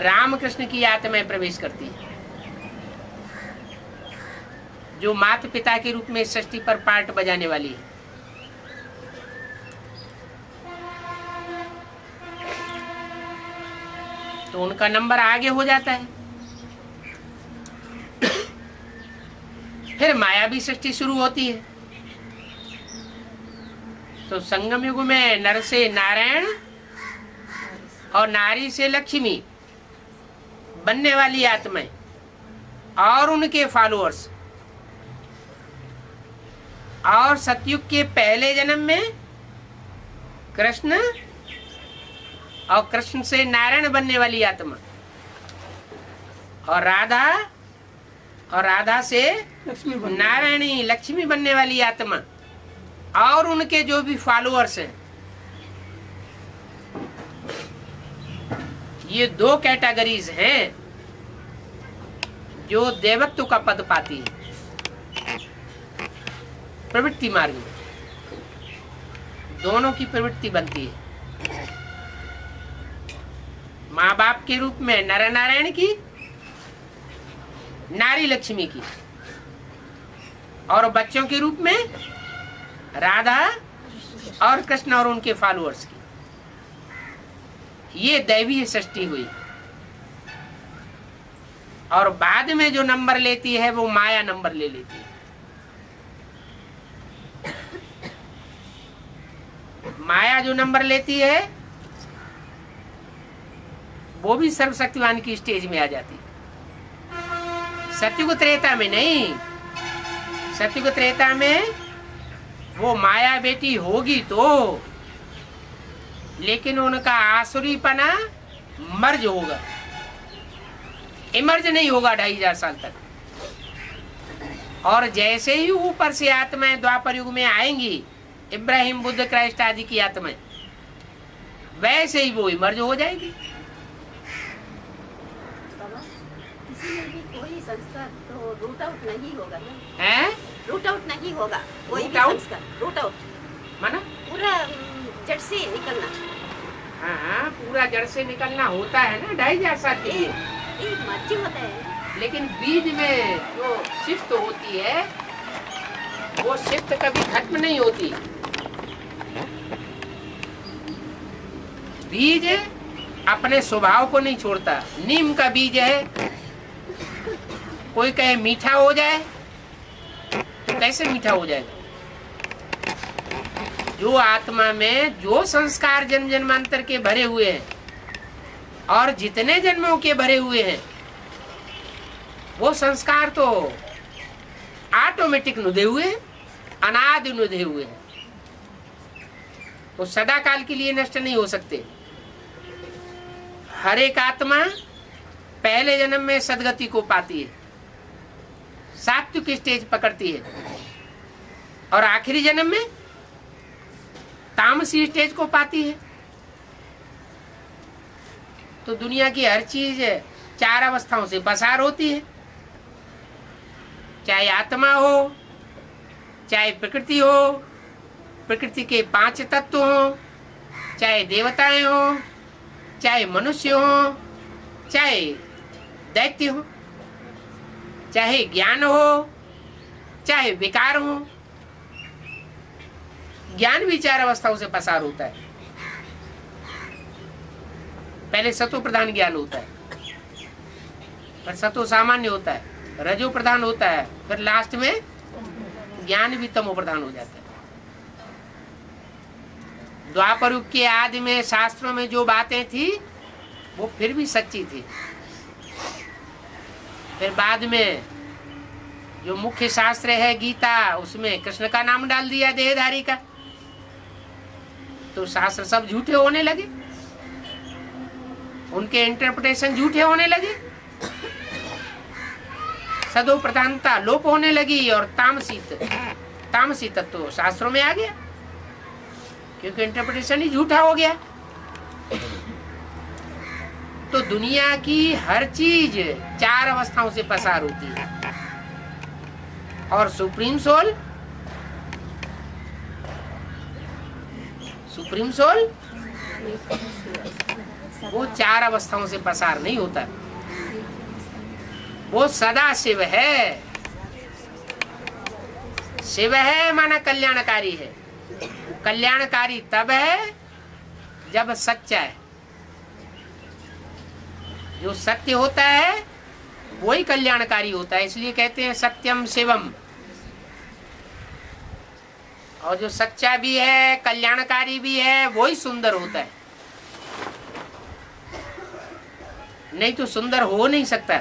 रामकृष्ण की आत्माएं प्रवेश करती है, जो माता पिता के रूप में षष्ठी पर पार्ट बजाने वाली है। तो उनका नंबर आगे हो जाता है। फिर मायावी सृष्टि शुरू होती है। तो संगम युग में नर से नारायण और नारी से लक्ष्मी बनने वाली आत्माएं और उनके फॉलोअर्स, और सतयुग के पहले जन्म में कृष्ण और कृष्ण से नारायण बनने वाली आत्मा, और राधा से नारायणी लक्ष्मी बनने वाली आत्मा, और उनके जो भी फॉलोअर्स हैं। ये दो कैटेगरीज हैं जो देवत्व का पद पाती है प्रवृत्ति मार्ग में। दोनों की प्रवृत्ति बनती है, माँ बाप के रूप में नर नारायण की, नारी लक्ष्मी की, और बच्चों के रूप में राधा और कृष्ण और उनके फॉलोअर्स की। ये दैवीय सृष्टि हुई। और बाद में जो नंबर लेती है वो माया नंबर ले लेती है। माया जो नंबर लेती है वो भी सर्वशक्तिवान की स्टेज में आ जाती है। सतयुग त्रेता में नहीं। सतयुग त्रेता में वो माया बेटी होगी तो, लेकिन उनका आसुरीपना मर्ज होगा, इमर्ज नहीं होगा 2500 साल तक। और जैसे ही ऊपर से आत्माएं द्वापर युग में आएंगी, इब्राहिम, बुद्ध, क्राइस्ट आदि की आत्माएं, वैसे ही वो इमर्ज हो जाएगी। कोई संस्कार तो रूट आउट नहीं होगा ना? हैं? रूट आउट नहीं होगा कोई रूट भी आउट? संस्कार। रूट आउट माना पूरा जड़ से निकलना। हाँ, पूरा जड़ से निकलना होता है ना 2500 साल के लिए। एक मर्जी होता है, लेकिन बीज में जो शिफ्ट होती है वो शिफ्ट कभी खत्म नहीं होती। बीज अपने स्वभाव को नहीं छोड़ता। नीम का बीज है, कोई कहे मीठा हो जाए तो कैसे मीठा हो जाएगा? जो आत्मा में जो संस्कार जन्म जन्मांतर के भरे हुए हैं और जितने जन्मों के भरे हुए हैं, वो संस्कार तो ऑटोमेटिक नुदे हुए हैं, अनादि नुदे हुए हैं। वो सदा काल के लिए नष्ट नहीं हो सकते। हर एक आत्मा पहले जन्म में सदगति को पाती है, सात्विक स्टेज पकड़ती है, और आखिरी जन्म में तामसी स्टेज को पाती है। तो दुनिया की हर चीज 4 अवस्थाओं से पसार होती है, चाहे आत्मा हो, चाहे प्रकृति हो, प्रकृति के 5 तत्व हो, चाहे देवताएं हो, चाहे मनुष्य हो, चाहे दैत्य हो, चाहे ज्ञान हो, चाहे विकार हो। ज्ञान भी 4 अवस्थाओं से पसार होता है। पहले सतो प्रधान ज्ञान होता है, फिर सतो सामान्य होता है, रजो प्रधान होता है, फिर लास्ट में ज्ञान भी तमो प्रधान हो जाता है। द्वापर युग के आदि में शास्त्रों में जो बातें थी वो फिर भी सच्ची थी। फिर बाद में जो मुख्य शास्त्र है गीता, उसमें कृष्ण का नाम डाल दिया देहधारी का, तो शास्त्र सब झूठे होने लगे, उनके इंटरप्रिटेशन झूठे होने लगे, सदो प्रधानता लोप होने लगी और तामसी तत्व शास्त्रों में आ गया, क्योंकि इंटरप्रिटेशन ही झूठा हो गया। तो दुनिया की हर चीज 4 अवस्थाओं से पसार होती है, और सुप्रीम सोल वो 4 अवस्थाओं से पसार नहीं होता, वो सदा शिव है। शिव है माना कल्याणकारी है। कल्याणकारी तब है जब सच्चा है। जो सत्य होता है वही कल्याणकारी होता है, इसलिए कहते हैं सत्यम शिवम। और जो सच्चा भी है, कल्याणकारी भी है, वही सुंदर होता है, नहीं तो सुंदर हो नहीं सकता।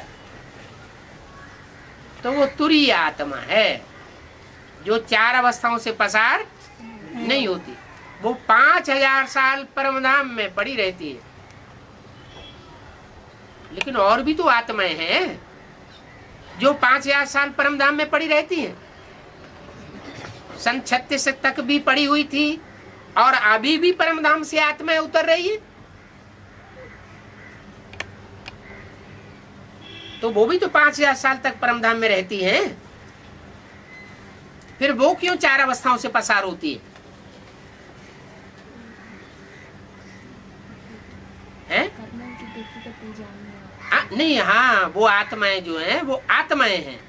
तो वो तुरीय आत्मा है जो 4 अवस्थाओं से पसार नहीं होती। वो 5000 साल परमधाम में पड़ी रहती है। लेकिन और भी तो आत्माएं हैं जो 5000 साल परमधाम में पड़ी रहती हैं। सन 36 तक भी पड़ी हुई थी और अभी भी परमधाम से आत्माएं उतर रही है। तो वो भी तो 5000 साल तक परमधाम में रहती हैं। फिर वो क्यों 4 अवस्थाओं से पसार होती है? नहीं, हाँ, वो आत्माएं जो हैं वो आत्माएं हैं,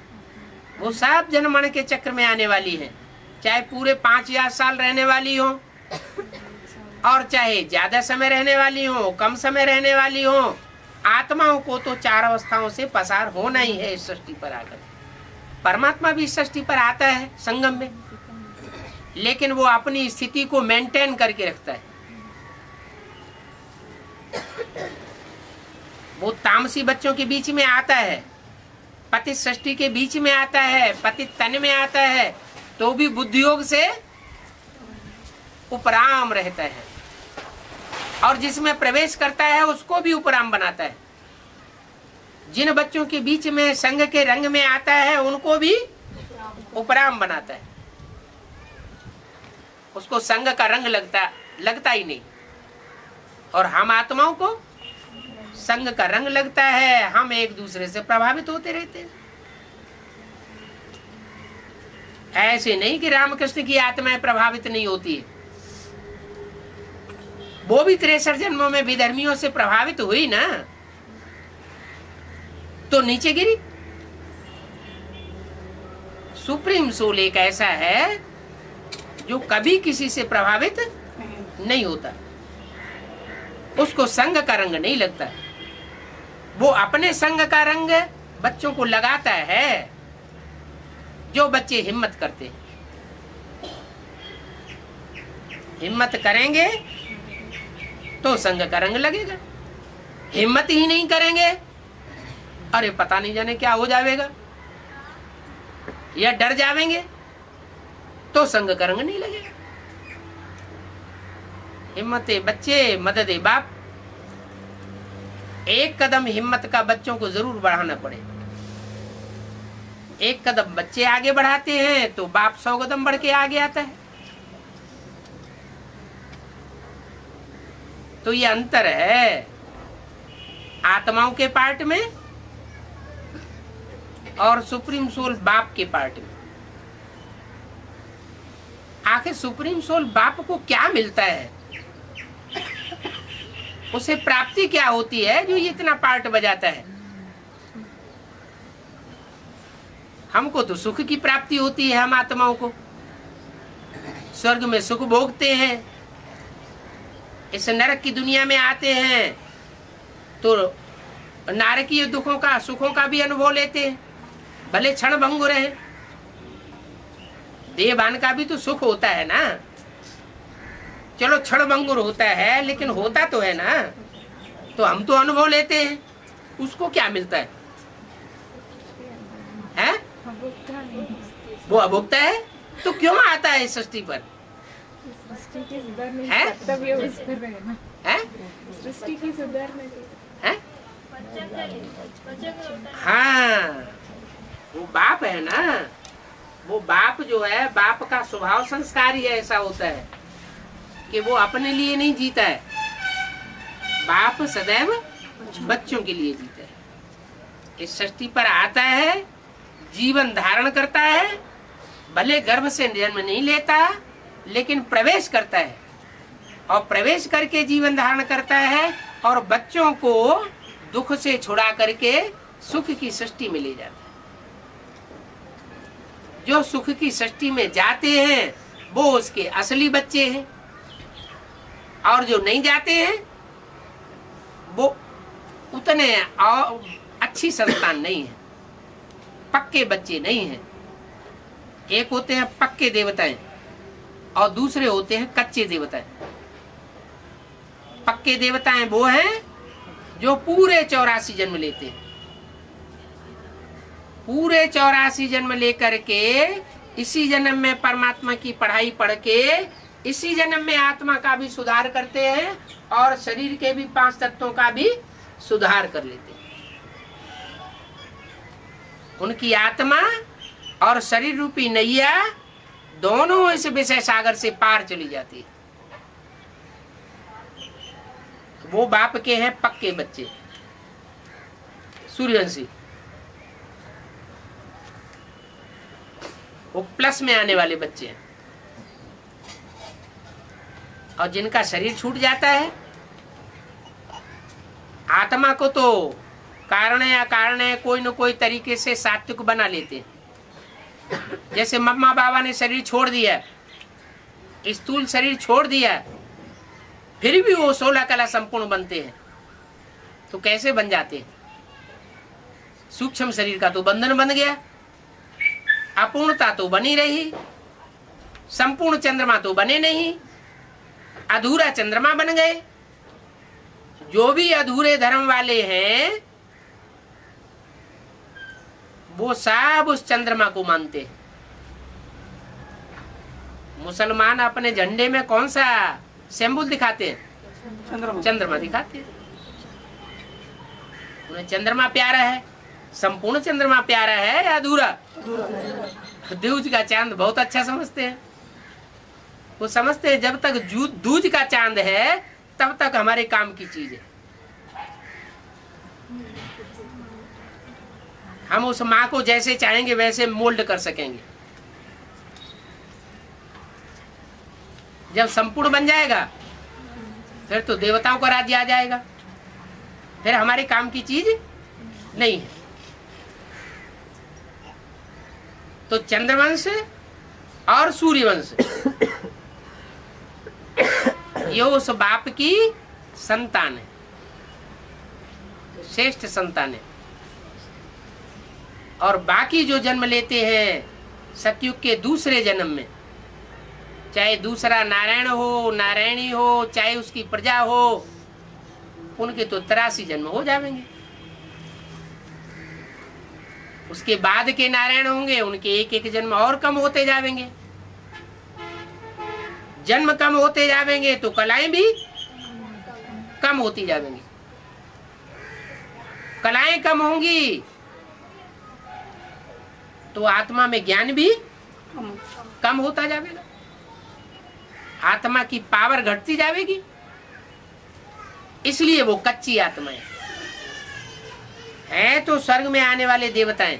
वो सब जन्म के चक्र में आने वाली हैं, चाहे पूरे 5000 साल रहने वाली हो और चाहे ज्यादा समय रहने वाली हो, कम समय रहने वाली हो। आत्माओं को तो 4 अवस्थाओं से पसार होना ही है इस सृष्टि पर आकर। परमात्मा भी इस सृष्टि पर आता है संगम में, लेकिन वो अपनी स्थिति को मेंटेन करके रखता है। वो तामसी बच्चों के बीच में आता है, पतित सृष्टि के बीच में आता है, पतित तन में आता है, तो भी बुद्धियोग से उपराम रहता है, और जिसमें प्रवेश करता है उसको भी उपराम बनाता है। जिन बच्चों के बीच में संग के रंग में आता है उनको भी उपराम बनाता है। उसको संग का रंग लगता ही नहीं। और हम आत्माओं को संग का रंग लगता है, हम एक दूसरे से प्रभावित होते रहते हैं। ऐसे नहीं कि रामकृष्ण की आत्माएं प्रभावित नहीं होती है, वो भी 63 जन्मों में विधर्मियों से प्रभावित हुई ना, तो नीचे गिरी। सुप्रीम सोल एक ऐसा है जो कभी किसी से प्रभावित नहीं होता, उसको संग का रंग नहीं लगता। वो अपने संग का रंग बच्चों को लगाता है, जो बच्चे हिम्मत करते हैं। हिम्मत करेंगे तो संग का रंग लगेगा, हिम्मत ही नहीं करेंगे, अरे पता नहीं जाने क्या हो जाएगा, या डर जाएंगे तो संग का रंग नहीं लगेगा। हिम्मते बच्चे मददे बाप। एक कदम हिम्मत का बच्चों को जरूर बढ़ाना पड़े। एक कदम बच्चे आगे बढ़ाते हैं तो बाप 100 कदम बढ़ के आगे आता है। तो ये अंतर है आत्माओं के पार्ट में और सुप्रीम सोल बाप के पार्ट में। आखिर सुप्रीम सोल बाप को क्या मिलता है, उसे प्राप्ति क्या होती है जो ये इतना पार्ट बजाता है? हमको तो सुख की प्राप्ति होती है, हम आत्माओं को स्वर्ग में सुख भोगते हैं। इस नरक की दुनिया में आते हैं तो नारकीय दुखों का सुखों का भी अनुभव लेते हैं, भले क्षण भंगुर है। देहभान का भी तो सुख होता है ना, चलो क्षणभंगुर होता है, लेकिन होता तो है ना। तो हम तो अनुभव लेते हैं, उसको क्या मिलता है? हैं? वो अभुक्ता है, तो क्यों आता है इस सृष्टि पर? है? है? है? हाँ, वो बाप है ना। वो बाप जो है, बाप का स्वभाव संस्कार ही ऐसा होता है कि वो अपने लिए नहीं जीता है। बाप सदैव बच्चों के लिए जीता है। इस सृष्टि पर आता है, जीवन धारण करता है, भले गर्भ से जन्म नहीं लेता, लेकिन प्रवेश करता है, और प्रवेश करके जीवन धारण करता है, और बच्चों को दुख से छुड़ा करके सुख की सृष्टि में ले जाता है। जो सुख की सृष्टि में जाते हैं वो उसके असली बच्चे हैं, और जो नहीं जाते हैं वो उतने अच्छी संतान नहीं है, पक्के बच्चे नहीं हैं। एक होते हैं पक्के देवताएं और दूसरे होते हैं कच्चे देवताएं। पक्के देवताएं वो हैं जो पूरे 84 जन्म लेते हैं। पूरे 84 जन्म लेकर के इसी जन्म में परमात्मा की पढ़ाई पढ़ के इसी जन्म में आत्मा का भी सुधार करते हैं, और शरीर के भी 5 तत्वों का भी सुधार कर लेते हैं। उनकी आत्मा और शरीर रूपी नैया दोनों इस विषय सागर से पार चली जाती है। वो बाप के हैं पक्के बच्चे, सूर्यवंशी। वो प्लस में आने वाले बच्चे हैं। और जिनका शरीर छूट जाता है, आत्मा को तो कारण या कारण है कोई न कोई तरीके से सात्विक बना लेते हैं। जैसे मम्मा बाबा ने शरीर छोड़ दिया, स्थूल शरीर छोड़ दिया, फिर भी वो 16 कला संपूर्ण बनते हैं। तो कैसे बन जाते हैं? सूक्ष्म शरीर का तो बंधन बन गया, अपूर्णता तो बनी रही, संपूर्ण चंद्रमा तो बने नहीं, अधूरा चंद्रमा बन गए। जो भी अधूरे धर्म वाले हैं वो सब उस चंद्रमा को मानते हैं। मुसलमान अपने झंडे में कौन सा सिंबल दिखाते हैं? चंद्रमा दिखाते हैं। उन्हें चंद्रमा प्यारा है। संपूर्ण चंद्रमा प्यारा है या अधूरा? दूज का चांद बहुत अच्छा समझते हैं। वो समझते हैं जब तक दूज का चांद है तब तक हमारे काम की चीज है। हम उस माँ को जैसे चाहेंगे वैसे मोल्ड कर सकेंगे। जब संपूर्ण बन जाएगा फिर तो देवताओं का राज्य आ जाएगा, फिर हमारे काम की चीज नहीं है। तो चंद्रवंश और सूर्यवंश ये उस बाप की संतान है, श्रेष्ठ संतान है। और बाकी जो जन्म लेते हैं सतयुग के दूसरे जन्म में, चाहे दूसरा नारायण हो, नारायणी हो, चाहे उसकी प्रजा हो, उनके तो 83 जन्म हो जाएंगे। उसके बाद के नारायण होंगे, उनके एक एक जन्म और कम होते जाएंगे। जन्म कम होते जाएंगे तो कलाएं भी कम होती जाएंगी। कलाएं कम होंगी तो आत्मा में ज्ञान भी कम होता जाएगा, आत्मा की पावर घटती जाएगी। इसलिए वो कच्ची आत्मा है तो स्वर्ग में आने वाले देवताएं,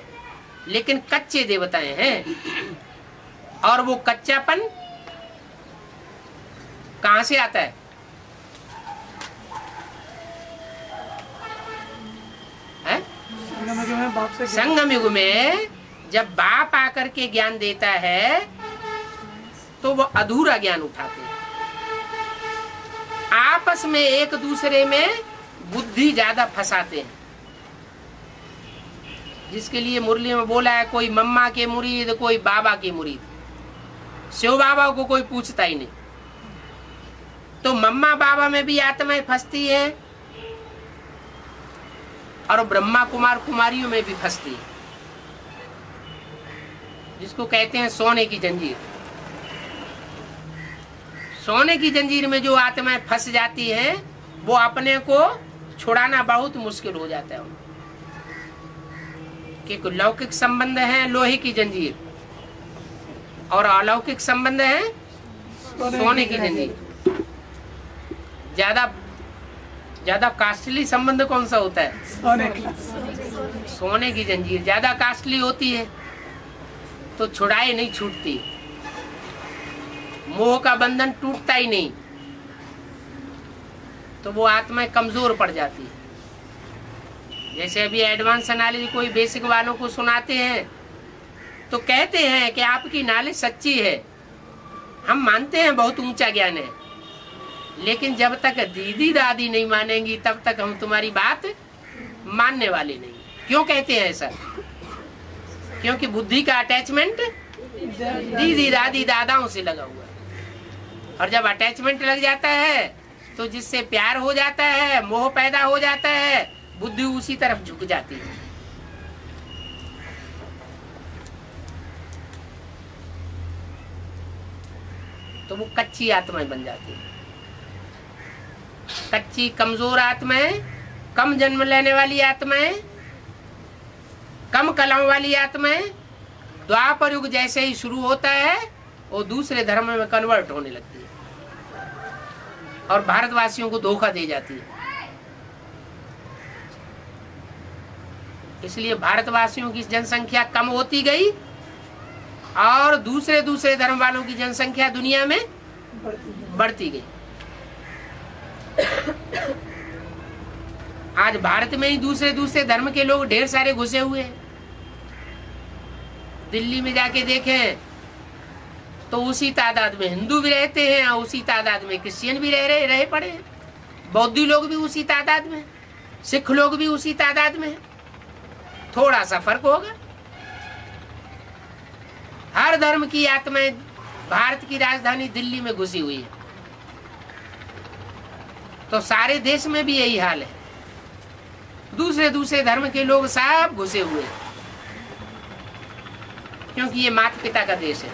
लेकिन कच्चे देवताएं हैं। और वो कच्चापन कहां से आता है? संगम युग में जब बाप आकर के ज्ञान देता है तो वो अधूरा ज्ञान उठाते हैं। आपस में एक दूसरे में बुद्धि ज्यादा फंसाते हैं। जिसके लिए मुरली में बोला है, कोई मम्मा के मुरीद, कोई बाबा के मुरीद। शिव बाबा को कोई पूछता ही नहीं। तो मम्मा बाबा में भी आत्माएं फंसती है और ब्रह्मा कुमार कुमारियों में भी फंसती है, जिसको कहते हैं सोने की जंजीर। सोने की जंजीर में जो आत्माएं फंस जाती हैं वो अपने को छुड़ाना बहुत मुश्किल हो जाता है उनको। कि लौकिक संबंध है लोहे की जंजीर और अलौकिक संबंध है सोने की जंजीर। ज्यादा कास्टली संबंध कौन सा होता है? सोने की जंजीर ज्यादा कास्टली होती है तो छुड़ाए नहीं छूटती, मोह का बंधन टूटता ही नहीं, तो वो आत्माएं कमजोर पड़ जाती है। जैसे अभी एडवांस नॉलेज कोई बेसिक वालों को सुनाते हैं तो कहते हैं कि आपकी नॉलेज सच्ची है, हम मानते हैं बहुत ऊंचा ज्ञान है, लेकिन जब तक दीदी दादी नहीं मानेंगी तब तक हम तुम्हारी बात मानने वाले नहीं। क्यों कहते हैं ऐसा? क्योंकि बुद्धि का अटैचमेंट दीदी दादी दादाओं से लगा हुआ है, और जब अटैचमेंट लग जाता है तो जिससे प्यार हो जाता है, मोह पैदा हो जाता है, बुद्धि उसी तरफ झुक जाती है। तो वो कच्ची आत्माएं बन जाती है। कच्ची कमजोर आत्माएं, कम जन्म लेने वाली आत्माएं, कम कलाओं वाली आत्माएं द्वापर युग जैसे ही शुरू होता है वो दूसरे धर्म में कन्वर्ट होने लगती है और भारतवासियों को धोखा दे जाती है। इसलिए भारतवासियों की जनसंख्या कम होती गई और दूसरे धर्म वालों की जनसंख्या दुनिया में बढ़ती गई। आज भारत में ही दूसरे धर्म के लोग ढेर सारे घुसे हुए हैं। दिल्ली में जाके देखें तो उसी तादाद में हिंदू भी रहते हैं और उसी तादाद में क्रिश्चियन भी रहे पड़े हैं, बौद्धी लोग भी उसी तादाद में, सिख लोग भी उसी तादाद में। थोड़ा सा फर्क होगा। हर धर्म की आत्माएं भारत की राजधानी दिल्ली में घुसी हुई है, तो सारे देश में भी यही हाल है। दूसरे धर्म के लोग सब घुसे हुए हैं, क्योंकि ये माता पिता का देश है।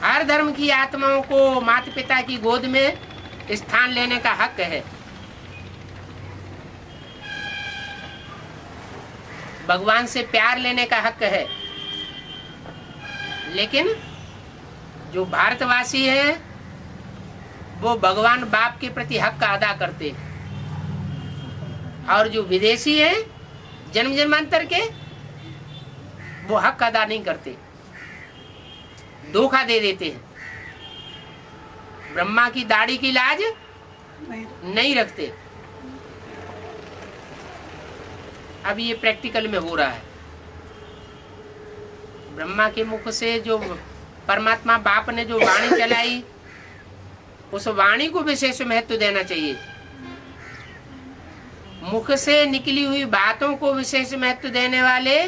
हर धर्म की आत्माओं को माता पिता की गोद में स्थान लेने का हक है। भगवान से प्यार लेने का हक है, लेकिन जो भारतवासी हैं वो भगवान बाप के प्रति हक अदा करते हैं, और जो विदेशी हैं जन्म जन्मांतर के वो हक अदा नहीं करते, धोखा दे देते हैं, ब्रह्मा की दाढ़ी की लाज नहीं रखते। अब ये प्रैक्टिकल में हो रहा है। ब्रह्मा के मुख से जो परमात्मा बाप ने जो वाणी चलाई, उस वाणी को विशेष महत्व देना चाहिए। मुख से निकली हुई बातों को विशेष महत्व देने वाले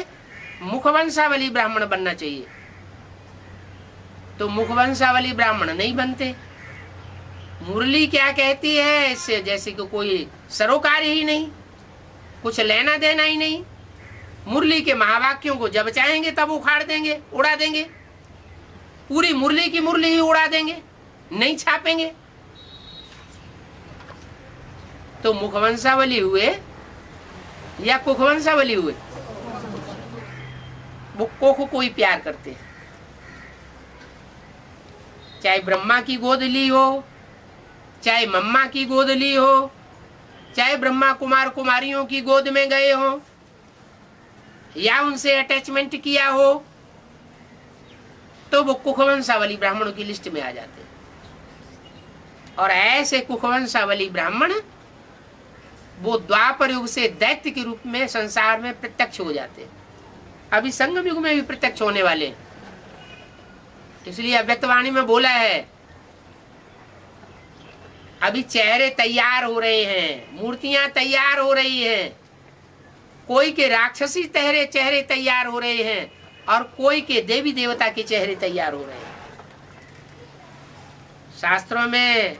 मुखवंशावली ब्राह्मण बनना चाहिए। तो मुखवंशावली ब्राह्मण नहीं बनते। मुरली क्या कहती है इससे जैसे कि कोई सरोकार ही नहीं, कुछ लेना देना ही नहीं। मुरली के महावाक्यों को जब चाहेंगे तब उखाड़ देंगे, उड़ा देंगे, पूरी मुरली की मुरली ही उड़ा देंगे, नहीं छापेंगे। तो मुखवंशावली हुए या कुखवंशावली हुए? वो कोख को ही प्यार करते हैं। चाहे ब्रह्मा की गोद ली हो, चाहे मम्मा की गोद ली हो, चाहे ब्रह्मा कुमार कुमारियों की गोद में गए हो या उनसे अटैचमेंट किया हो, तो वो कुखवंशावली ब्राह्मणों की लिस्ट में आ जाते हैं। और ऐसे कुखवंशावली ब्राह्मण वो द्वापर युग से दैत्य के रूप में संसार में प्रत्यक्ष हो जाते हैं। अभी संगम युग में भी प्रत्यक्ष होने वाले हैं। इसलिए अव्यक्तवाणी में बोला है, अभी चेहरे तैयार हो रहे हैं, मूर्तियां तैयार हो रही हैं, कोई के राक्षसी चेहरे तैयार हो रहे हैं और कोई के देवी देवता के चेहरे तैयार हो रहे हैं। शास्त्रों में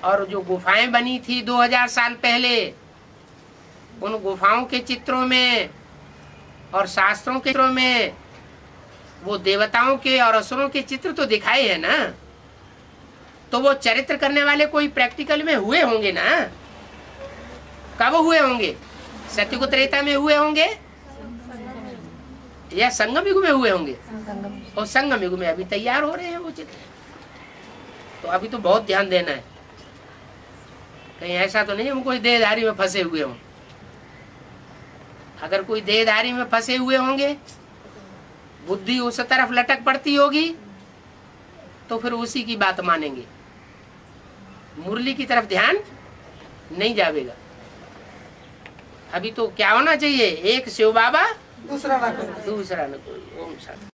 और जो गुफाएं बनी थी 2000 साल पहले, उन गुफाओं के चित्रों में और शास्त्रों के चित्रों में वो देवताओं के और असुरों के चित्र तो दिखाए हैं ना। तो वो चरित्र करने वाले कोई प्रैक्टिकल में हुए होंगे ना। कब हुए होंगे? सत्ययुग त्रेता में हुए होंगे या संगम युग में हुए होंगे? और संगम युग में अभी तैयार हो रहे हैं वो चित्र। तो अभी तो बहुत ध्यान देना है, कहीं ऐसा तो नहीं हम कोई देहधारी में फंसे हुए हों। अगर कोई देहधारी में फंसे हुए होंगे, बुद्धि उस तरफ लटक पड़ती होगी, तो फिर उसी की बात मानेंगे, मुरली की तरफ ध्यान नहीं जाएगा। अभी तो क्या होना चाहिए? एक शिव बाबा, दूसरा ना करो। दूसरा न कोई। ओम शांति।